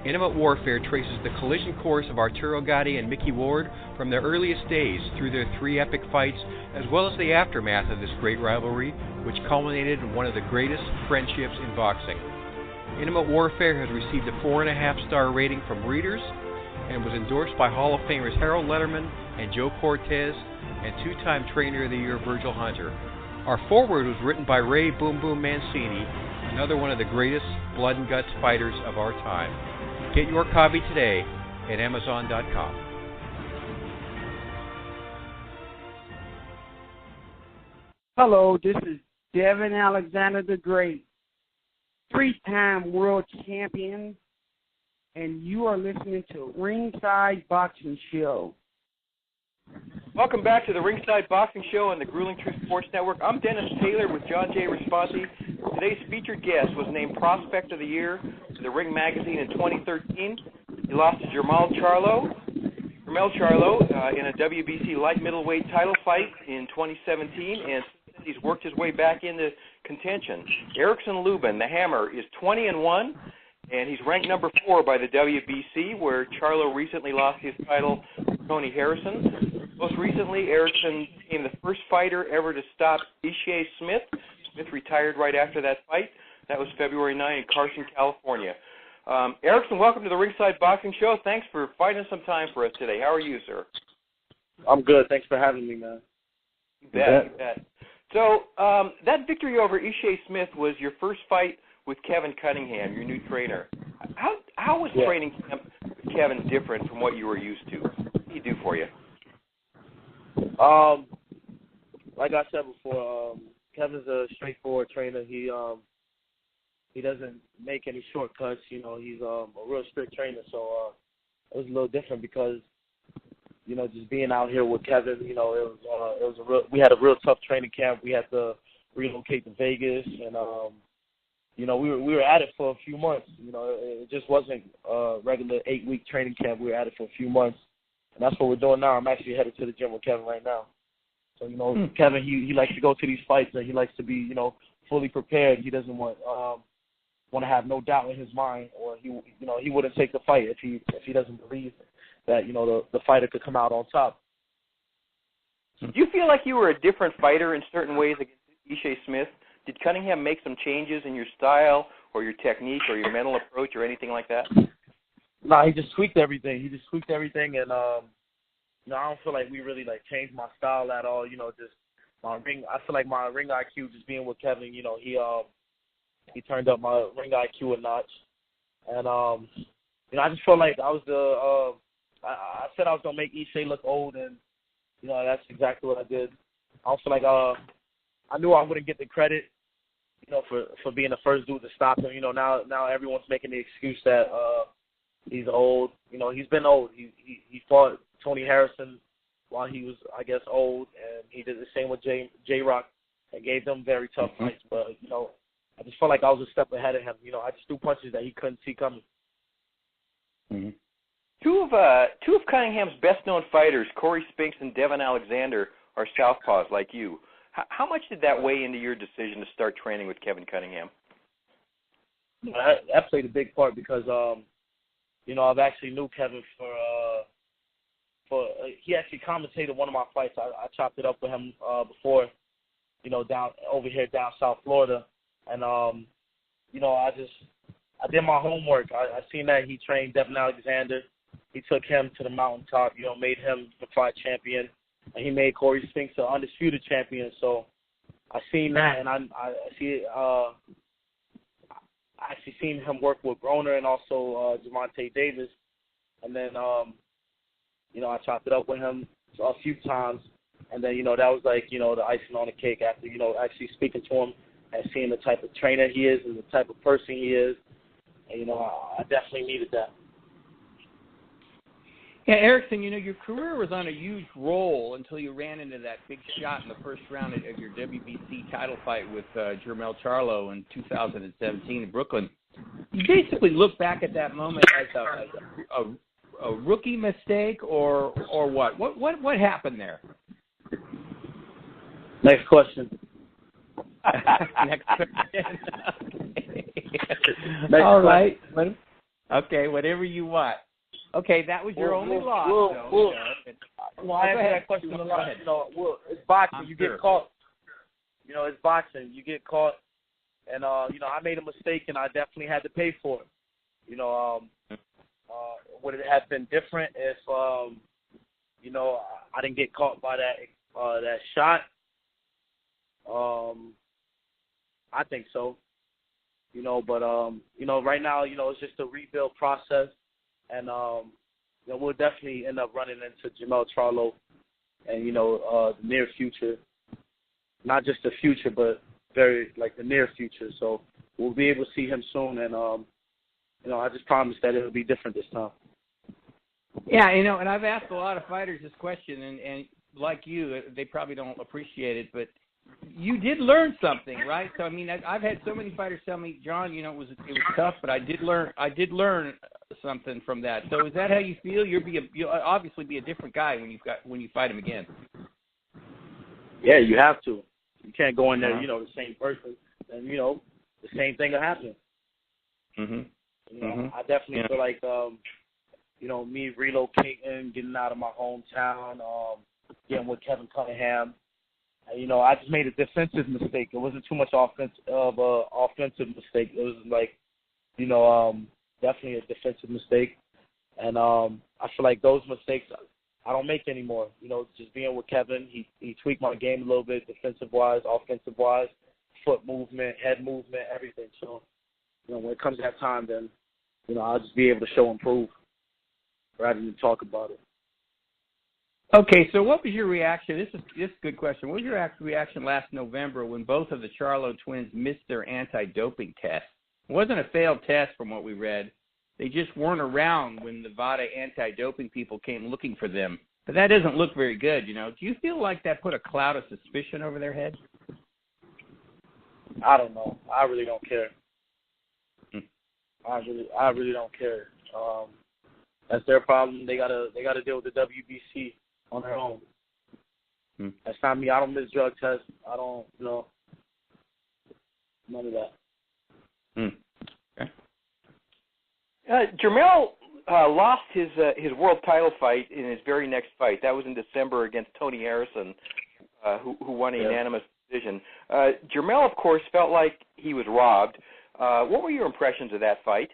Intimate Warfare traces the collision course of Arturo Gatti and Mickey Ward from their earliest days through their 3 epic fights, as well as the aftermath of this great rivalry, which culminated in one of the greatest friendships in boxing. Intimate Warfare has received a 4.5-star rating from readers and was endorsed by Hall of Famers Harold Letterman and Joe Cortez and 2-time Trainer of the Year Virgil Hunter. Our foreword was written by Ray Boom Boom Mancini, another one of the greatest blood and guts fighters of our time. Get your copy today at Amazon.com. Hello, this is Devon Alexander the Great, 3-time world champion, and you are listening to Ringside Boxing Show. Welcome back to the Ringside Boxing Show on the Grueling Truth Sports Network. I'm Dennis Taylor with John J. Responsi. Today's featured guest was named Prospect of the Year to the Ring Magazine in 2013. He lost to Jermell Charlo in a WBC light middleweight title fight in 2017, and he's worked his way back into contention. Erickson Lubin, the Hammer, is 20-1, and he's ranked number 4 by the WBC, where Charlo recently lost his title to Tony Harrison. Most recently, Erickson became the first fighter ever to stop Ishe Smith. Smith retired right after that fight. That was February 9 in Carson, California. Erickson, welcome to the Ringside Boxing Show. Thanks for finding some time for us today. How are you, sir? I'm good. Thanks for having me, man. You bet. So that victory over Ishe Smith was your first fight with Kevin Cunningham, your new trainer. How was training with Kevin different from what you were used to? What did he do for you? Like I said before, Kevin's a straightforward trainer. He doesn't make any shortcuts. You know, he's a real strict trainer. So it was a little different because, you know, just being out here with Kevin, you know, we had a real tough training camp. We had to relocate to Vegas, and you know, we were at it for a few months. You know, it just wasn't a regular 8-week training camp. We were at it for a few months. And that's what we're doing now. I'm actually headed to the gym with Kevin right now. So, you know, Kevin, he likes to go to these fights and he likes to be, you know, fully prepared. He doesn't want to have no doubt in his mind, or he wouldn't take the fight if he doesn't believe that, you know, the fighter could come out on top. Do you feel like you were a different fighter in certain ways against Ishe Smith? Did Cunningham make some changes in your style or your technique or your mental approach or anything like that? No, he just tweaked everything. And you know, I don't feel like we really changed my style at all. You know, just my ring. I feel like my ring IQ, just being with Kevin, you know, he turned up my ring IQ a notch, and you know, I just felt like I was I said I was gonna make Ishe look old, and you know, that's exactly what I did. I don't feel like I knew I wouldn't get the credit, you know, for being the first dude to stop him. You know, now everyone's making the excuse that he's old. You know, he's been old. He fought Tony Harrison while he was, I guess, old, and he did the same with J-Rock and gave them very tough fights. But, you know, I just felt like I was a step ahead of him. You know, I just threw punches that he couldn't see coming. Mm-hmm. Two of Cunningham's best-known fighters, Corey Spinks and Devon Alexander, are southpaws like you. How much did that weigh into your decision to start training with Kevin Cunningham? That played a big part because, you know, I've actually knew Kevin for he actually commentated one of my fights. I chopped it up with him before, you know, down South Florida, and you know, I did my homework. I seen that he trained Devon Alexander. He took him to the mountaintop, you know, made him the fight champion, and he made Corey Spinks the undisputed champion. So I seen that, and I actually seen him work with Broner and also Javante Davis, and then you know, I chopped it up with him a few times, and then, you know, that was like, you know, the icing on the cake after, you know, actually speaking to him and seeing the type of trainer he is and the type of person he is, and, you know, I definitely needed that. Yeah, Erickson, you know, your career was on a huge roll until you ran into that big shot in the first round of your WBC title fight with Jermell Charlo in 2017 in Brooklyn. You basically look back at that moment as a rookie mistake, or what? What happened there? Next question. Next question. All right. Okay, whatever you want. Okay, that was your only loss. I answer that question a lot. It's boxing. You get caught. It's boxing. You get caught, and I made a mistake, and I definitely had to pay for it. Would it have been different if I didn't get caught by that shot? I think so. But right now, it's just a rebuild process, and we'll definitely end up running into Jermell Charlo, and the near future, not just the future, but very the near future. So we'll be able to see him soon, and I just promise that it'll be different this time. Yeah, and I've asked a lot of fighters this question, and like you, they probably don't appreciate it, but you did learn something, right? So I mean, I've had so many fighters tell me, John, it was tough, but I did learn something from that. So is that how you feel? You'll obviously be a different guy when you fight him again. Yeah, you have to. You can't go in there, the same person, and the same thing will happen. I definitely feel like me relocating, getting out of my hometown, getting with Kevin Cunningham. I just made a defensive mistake. It wasn't too much offensive mistake. It was definitely a defensive mistake. And I feel like those mistakes I don't make anymore. Just being with Kevin, he tweaked my game a little bit, defensive-wise, offensive-wise, foot movement, head movement, everything. So, when it comes to that time, then, I'll just be able to show and prove rather than talk about it. Okay, so what was your reaction? This is a good question. What was your reaction last November when both of the Charlo twins missed their anti-doping test? It wasn't a failed test from what we read. They just weren't around when the VADA anti-doping people came looking for them. But that doesn't look very good, Do you feel like that put a cloud of suspicion over their heads? I don't know. I really don't care. I really don't care. That's their problem. They gotta deal with the WBC on their own. That's not me. I don't miss drug tests. I don't, none of that. Okay. Jermell lost his world title fight in his very next fight. That was in December against Tony Harrison, who won a unanimous decision. Jermell, of course, felt like he was robbed. What were your impressions of that fight?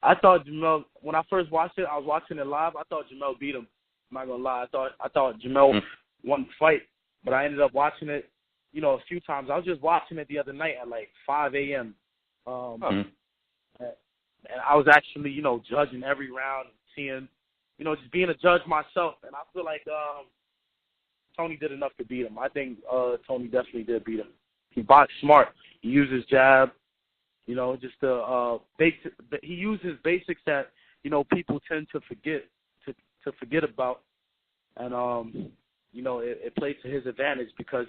I thought Jermell, when I first watched it, I was watching it live. I thought Jermell beat him. I'm not gonna lie. I thought Jermell won the fight, but I ended up watching it, a few times. I was just watching it the other night at 5 a.m. And I was actually, judging every round, seeing, just being a judge myself. And I feel like Tony did enough to beat him. I think Tony definitely did beat him. He boxed smart. He used his jab. Just the basic. He uses basics that people tend to forget about, and it played to his advantage because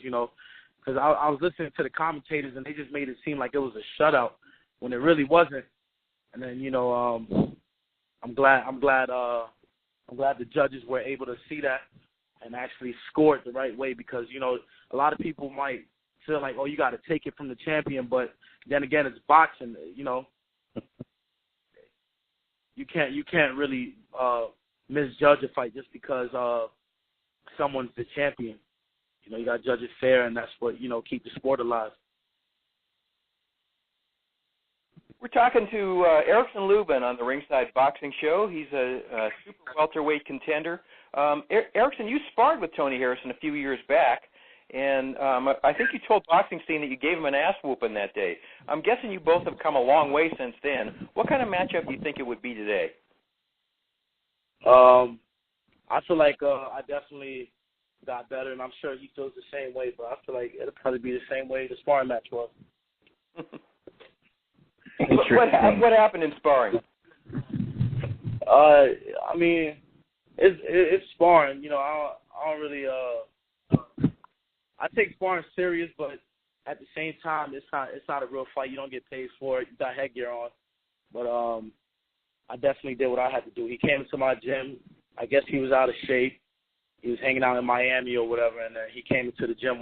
I was listening to the commentators and they just made it seem like it was a shutout when it really wasn't. And then I'm glad the judges were able to see that and actually score it the right way because a lot of people might feel like, oh, you got to take it from the champion, but then again, it's boxing. You can't really misjudge a fight just because someone's the champion. You got to judge it fair, and that's what keep the sport alive. We're talking to Erickson Lubin on the Ringside Boxing Show. He's a super welterweight contender. Erickson, you sparred with Tony Harrison a few years back. And I think you told Boxing Scene that you gave him an ass whooping that day. I'm guessing you both have come a long way since then. What kind of matchup do you think it would be today? I feel like I definitely got better, and I'm sure he feels the same way, but I feel like it'll probably be the same way the sparring match was. What happened in sparring? I mean, it's sparring. I don't really I take sparring serious, but at the same time, it's not a real fight. You don't get paid for it. You got headgear on. But I definitely did what I had to do. He came into my gym. I guess he was out of shape. He was hanging out in Miami or whatever, and he came into the gym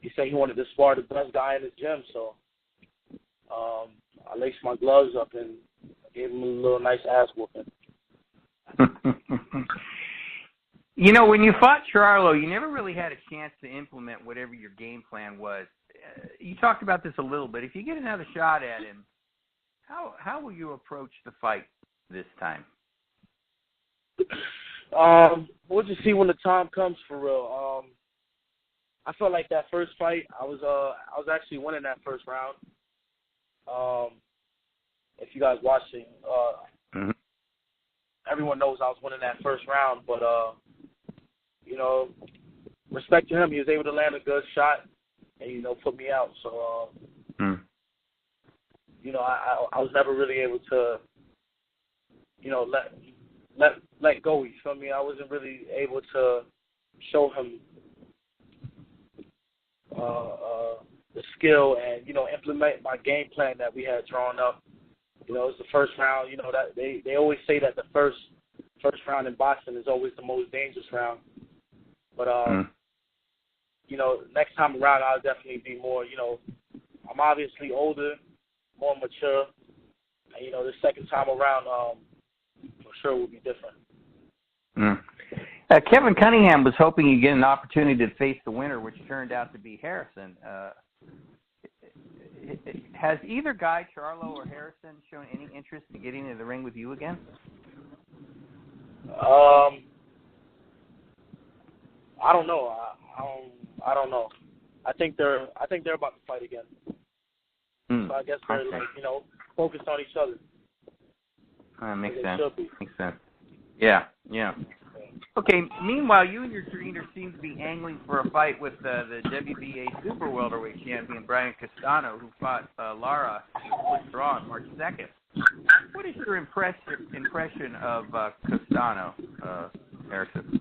he said he wanted to spar the best guy in his gym. So I laced my gloves up and gave him a little nice ass whooping. You know, when you fought Charlo, you never really had a chance to implement whatever your game plan was. You talked about this a little bit. If you get another shot at him, how will you approach the fight this time? We'll just see when the time comes for real. I felt like that first fight, I was actually winning that first round. If you guys watching, everyone knows I was winning that first round, but you know, respect to him, he was able to land a good shot and, you know, put me out. So you know, I was never really able to, you know, let go. You feel me? I wasn't really able to show him the skill and, you know, implement my game plan that we had drawn up. You know, it was the first round. You know, that they always say that the first round in boxing is always the most dangerous round. But you know, next time around I'll definitely be more. You know, I'm obviously older, more mature, and, you know, the second time around, for sure will be different. Kevin Cunningham was hoping he'd get an opportunity to face the winner, which turned out to be Harrison. Has either guy, Charlo or Harrison, shown any interest in getting into the ring with you again? I don't know. I don't know. I think they're about to fight again. So I guess they're like, you know, focused on each other. Makes sense. Makes sense. Yeah. Okay. Meanwhile, you and your trainer seem to be angling for a fight with the WBA Super Welterweight champion Brian Castano, who fought Lara with draw on March 2nd. What is your impression of Castano, Harrison?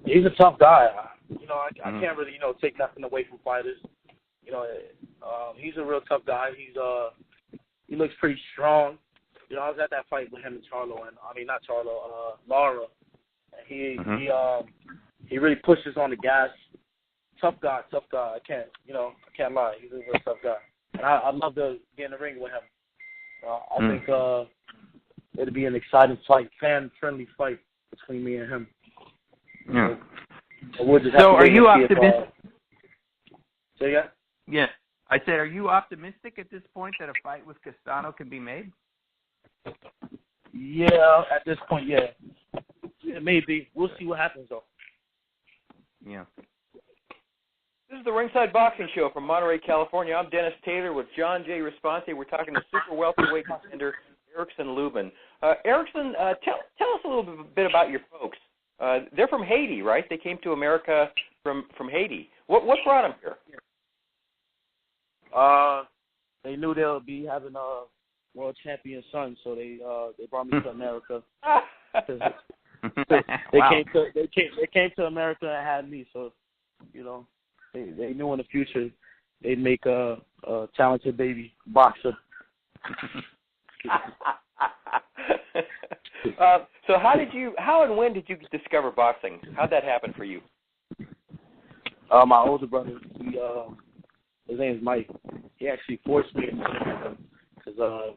He's a tough guy. You know, I can't really, you know, take nothing away from fighters. You know, he's a real tough guy. He looks pretty strong. You know, I was at that fight with him and Charlo, and not Charlo, Lara. And he really pushes on the gas. Tough guy. I can't lie. He's a real tough guy. And I'd love to get in the ring with him. I think it'll be an exciting fight, fan-friendly fight between me and him. Yeah. So are you optimistic? Say again? Yeah. I said, are you optimistic at this point that a fight with Castano can be made? Yeah, at this point, yeah. Maybe. We'll see what happens, though. Yeah. This is the Ringside Boxing Show from Monterey, California. I'm Dennis Taylor with John J. Response. We're talking to super welterweight contender Erickson Lubin. Erickson, tell us a little bit about your folks. They're from Haiti, right? They came to America from Haiti. What brought them here? They knew they would be having a world champion son, so they brought me to America. They came to America and had me, so, you know, they knew in the future they'd make a talented baby boxer. So how and when did you discover boxing? How'd that happen for you? My older brother, his name is Mike. He actually forced me into it because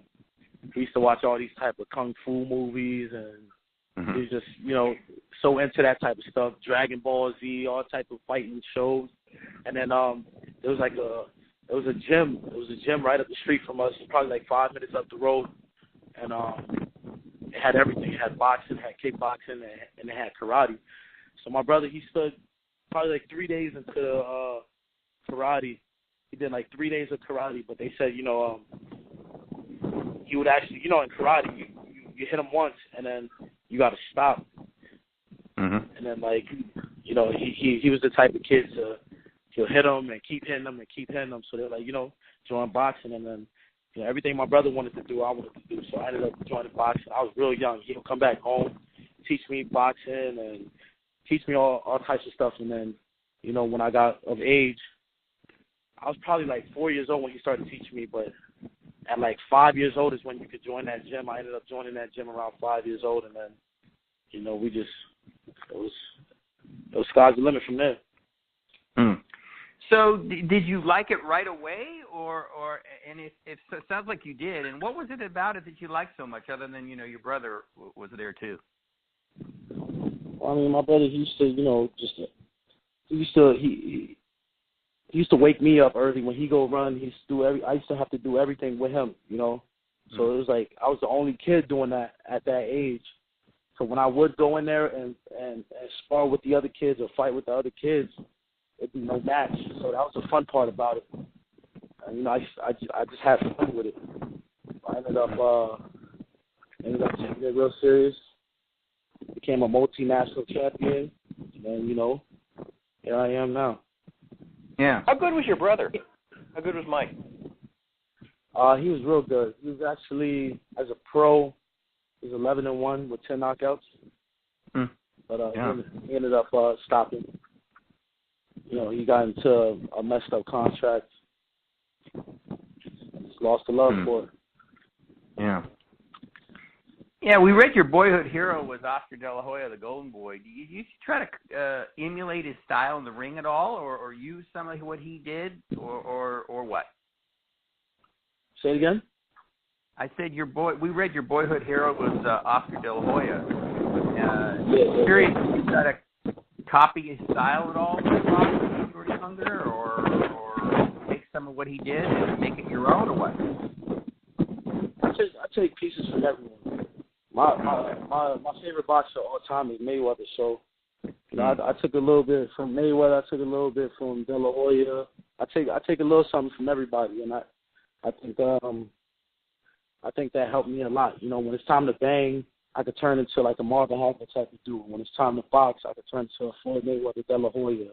he used to watch all these type of kung fu movies, and he was just, you know, so into that type of stuff. Dragon Ball Z, all type of fighting shows. And then there was a gym. It was a gym right up the street from us, probably like 5 minutes up the road, and it had everything. It had boxing, it had kickboxing, and it had karate. So my brother, he stood probably like 3 days into karate. He did like 3 days of karate, but they said, you know, he would actually, you know, in karate, you hit him once, and then you got to stop. And then, like, you know, he was the type of kid he'll hit him and keep hitting him and keep hitting him. So they're like, you know, join boxing, and then, you know, everything my brother wanted to do, I wanted to do. So I ended up joining boxing. I was real young. He'll come back home, teach me boxing, and teach me all types of stuff. And then, you know, when I got of age, I was probably like 4 years old when he started teaching me, but at like 5 years old is when you could join that gym. I ended up joining that gym around 5 years old, and then, you know, it was sky's the limit from there. So did you like it right away, or and if so, it sounds like you did. And what was it about it that you liked so much, other than your brother was there too? Well, I mean, my brother, he used to, he used to wake me up early when he go run. I used to have to do everything with him, So it was like I was the only kid doing that at that age. So when I would go in there and spar with the other kids or fight with the other kids, it'd be no match. So that was the fun part about it. And, I just had fun with it. I ended up taking it real serious. Became a multinational champion, and here I am now. Yeah. How good was your brother? How good was Mike? He was real good. He was actually, as a pro, he was 11-1 with 10 knockouts. But he ended up stopping. He got into a messed up contract. Just lost the love for it. Yeah. Yeah, we read your boyhood hero was Oscar De La Hoya, the Golden Boy. Do you try to emulate his style in the ring at all, or use some of what he did, or what? Say it again? I said we read your boyhood hero was Oscar De La Hoya. Curious if you try to copy his style at all when you were younger, or take some of what he did and make it your own, or what? I take pieces from everyone. My favorite boxer of all time is Mayweather, so I took a little bit from Mayweather, I took a little bit from De La Hoya. I take a little something from everybody, and I think that helped me a lot. When it's time to bang, I could turn into like a Marvin Hagler type of dude. When it's time to box, I could turn into a Floyd Mayweather, De La Hoya.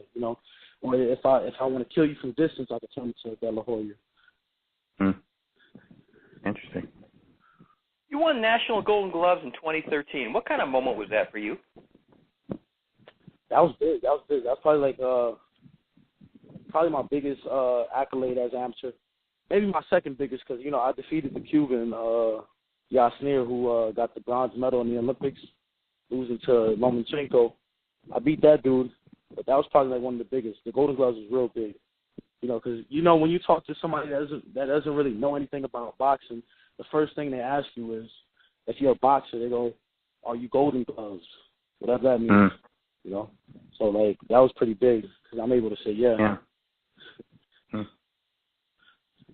Or if I want to kill you from distance, I could turn into a De La Hoya. Interesting. You won National Golden Gloves in 2013. What kind of moment was that for you? That was big. That was probably my biggest accolade as amateur. Maybe my second biggest, because I defeated the Cuban Yasnir, who got the bronze medal in the Olympics, losing to Lomachenko. I beat that dude, but that was probably like one of the biggest. The Golden Gloves was real big, because when you talk to somebody that doesn't really know anything about boxing, the first thing they ask you is, if you're a boxer, they go, "Are you Golden Gloves?" Whatever that means, So like that was pretty big because I'm able to say yeah.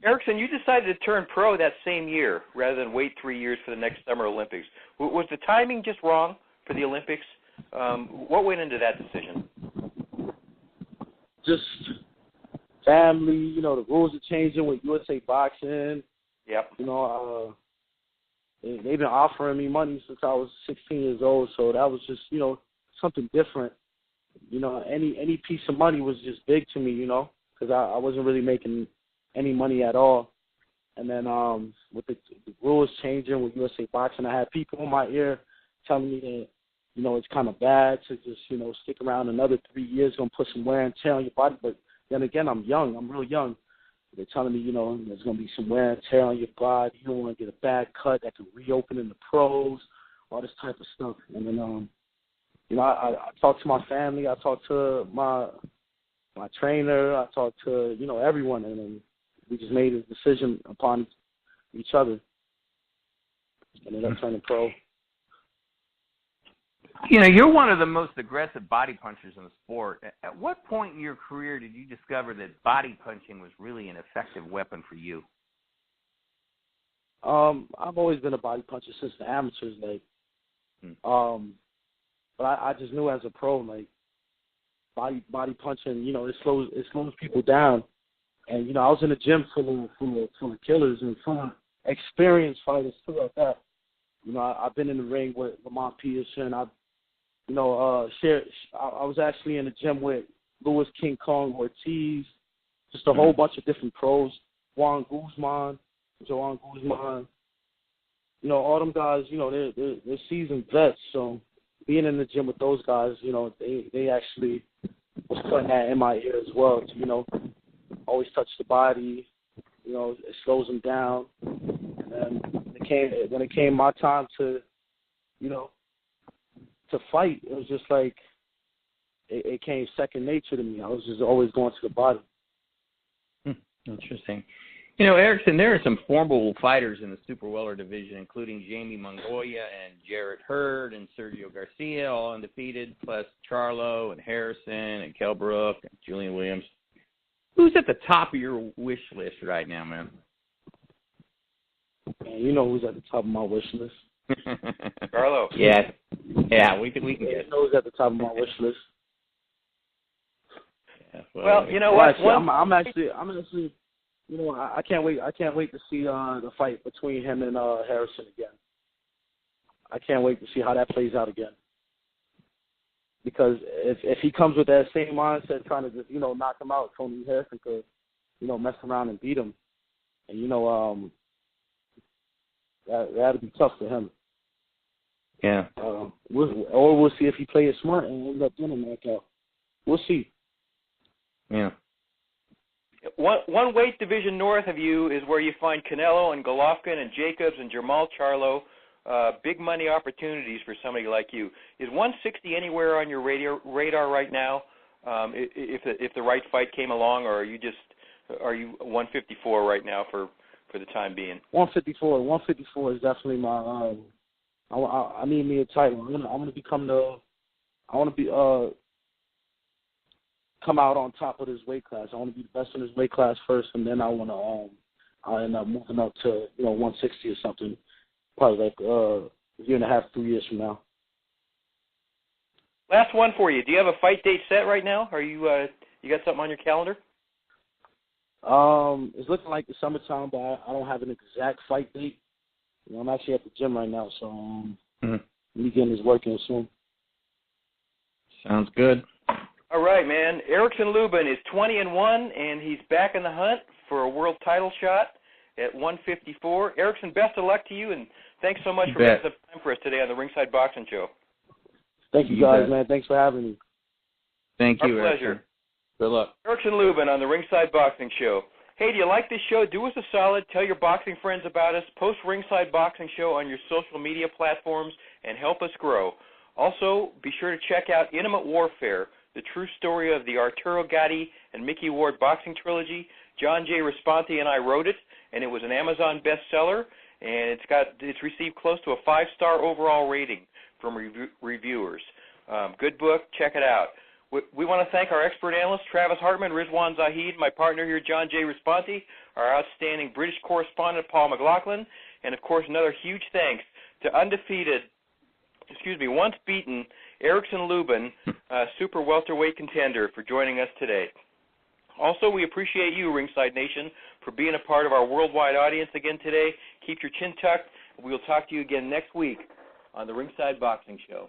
Erickson, you decided to turn pro that same year rather than wait 3 years for the next Summer Olympics. Was the timing just wrong for the Olympics? What went into that decision? Just family, the rules are changing with USA Boxing. Yep. They've been offering me money since I was 16 years old, so that was just, something different. Any piece of money was just big to me, because I wasn't really making any money at all. And then with the rules changing with USA Boxing, I had people in my ear telling me that, it's kind of bad to just, stick around another 3 years, going to put some wear and tear on your body. But then again, I'm real young. They're telling me, there's going to be some wear and tear on your body. You don't want to get a bad cut that can reopen in the pros, all this type of stuff. And then, I talked to my family. I talked to my trainer. I talked to, everyone. And then we just made a decision upon each other. Ended up turning pro. You're one of the most aggressive body punchers in the sport. At what point in your career did you discover that body punching was really an effective weapon for you? I've always been a body puncher since the amateurs, but I just knew as a pro, body punching, it slows people down. And I was in a gym full of killers and full of experienced fighters too like that. I've been in the ring with Lamont Peterson. I was actually in the gym with Louis King Kong Ortiz, just a whole bunch of different pros. Joan Guzman. All them guys, they're seasoned vets. So being in the gym with those guys, they actually was putting that in my ear as well. To, always touch the body. It slows them down. And then when it came my time to, to fight, it was just like it came second nature to me. I was just always going to the body. Interesting. You know, Erickson, there are some formidable fighters in the super welter division, including Jaime Munguia and Jarrett Hurd and Sergio Garcia, all undefeated, plus Charlo and Harrison and Kell Brook and Julian Williams. Who's at the top of your wish list right now, man? Man, you know who's at the top of my wish list. Charlo. Yeah, we can guess. You know who's at the top of my wish list. Yeah, well, you know what? I'm actually. You know, I can't wait. I can't wait to see the fight between him and Harrison again. I can't wait to see how that plays out again. Because if he comes with that same mindset, trying to just knock him out, Tony Harrison could mess around and beat him, and that'd be tough for him. Yeah. We'll see if he plays smart and ends up getting a knockout. We'll see. Yeah. One weight division north of you is where you find Canelo and Golovkin and Jacobs and Jermell Charlo. Big money opportunities for somebody like you. Is 160 anywhere on your radar right now? If the right fight came along, or are you 154 right now for the time being? 154. 154 is definitely my. I need me a title. I want to become come out on top of this weight class. I want to be the best in this weight class first, and then I want to I'll end up moving up to 160 or something, probably like a year and a half, 2 years from now. Last one for you. Do you have a fight date set right now? Are you you got something on your calendar? It's looking like the summertime, but I don't have an exact fight date. I'm actually at the gym right now, so weekend is working soon. Sounds good. All right, man. Erickson Lubin is 20-1, and he's back in the hunt for a world title shot at 154. Erickson, best of luck to you, and thanks so much for making some time for us today on the Ringside Boxing Show. Thank you guys, man. Thanks for having me. Thank you, Our pleasure. Erickson. Good luck. Erickson Lubin on the Ringside Boxing Show. Hey, do you like this show? Do us a solid. Tell your boxing friends about us. Post Ringside Boxing Show on your social media platforms and help us grow. Also, be sure to check out Intimate Warfare, the true story of the Arturo Gatti and Mickey Ward boxing trilogy. John J. Responti and I wrote it, and it was an Amazon bestseller, and it's received close to a 5-star overall rating from reviewers. Good book. Check it out. We want to thank our expert analysts, Travis Hartman, Rizwan Zahid, my partner here, John J. Responti, our outstanding British correspondent, Paul McLaughlin, and, of course, another huge thanks to once beaten Erickson Lubin, super welterweight contender, for joining us today. Also, we appreciate you, Ringside Nation, for being a part of our worldwide audience again today. Keep your chin tucked. We'll talk to you again next week on the Ringside Boxing Show.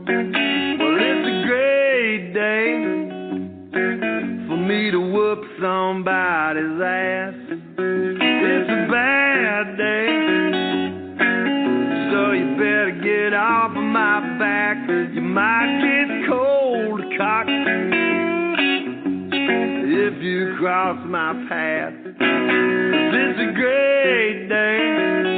Well, it's a great day for me to whoop somebody's ass. It's a bad day, so you better get off of my back. You might get cold cocked if you cross my path. 'Cause it's a great day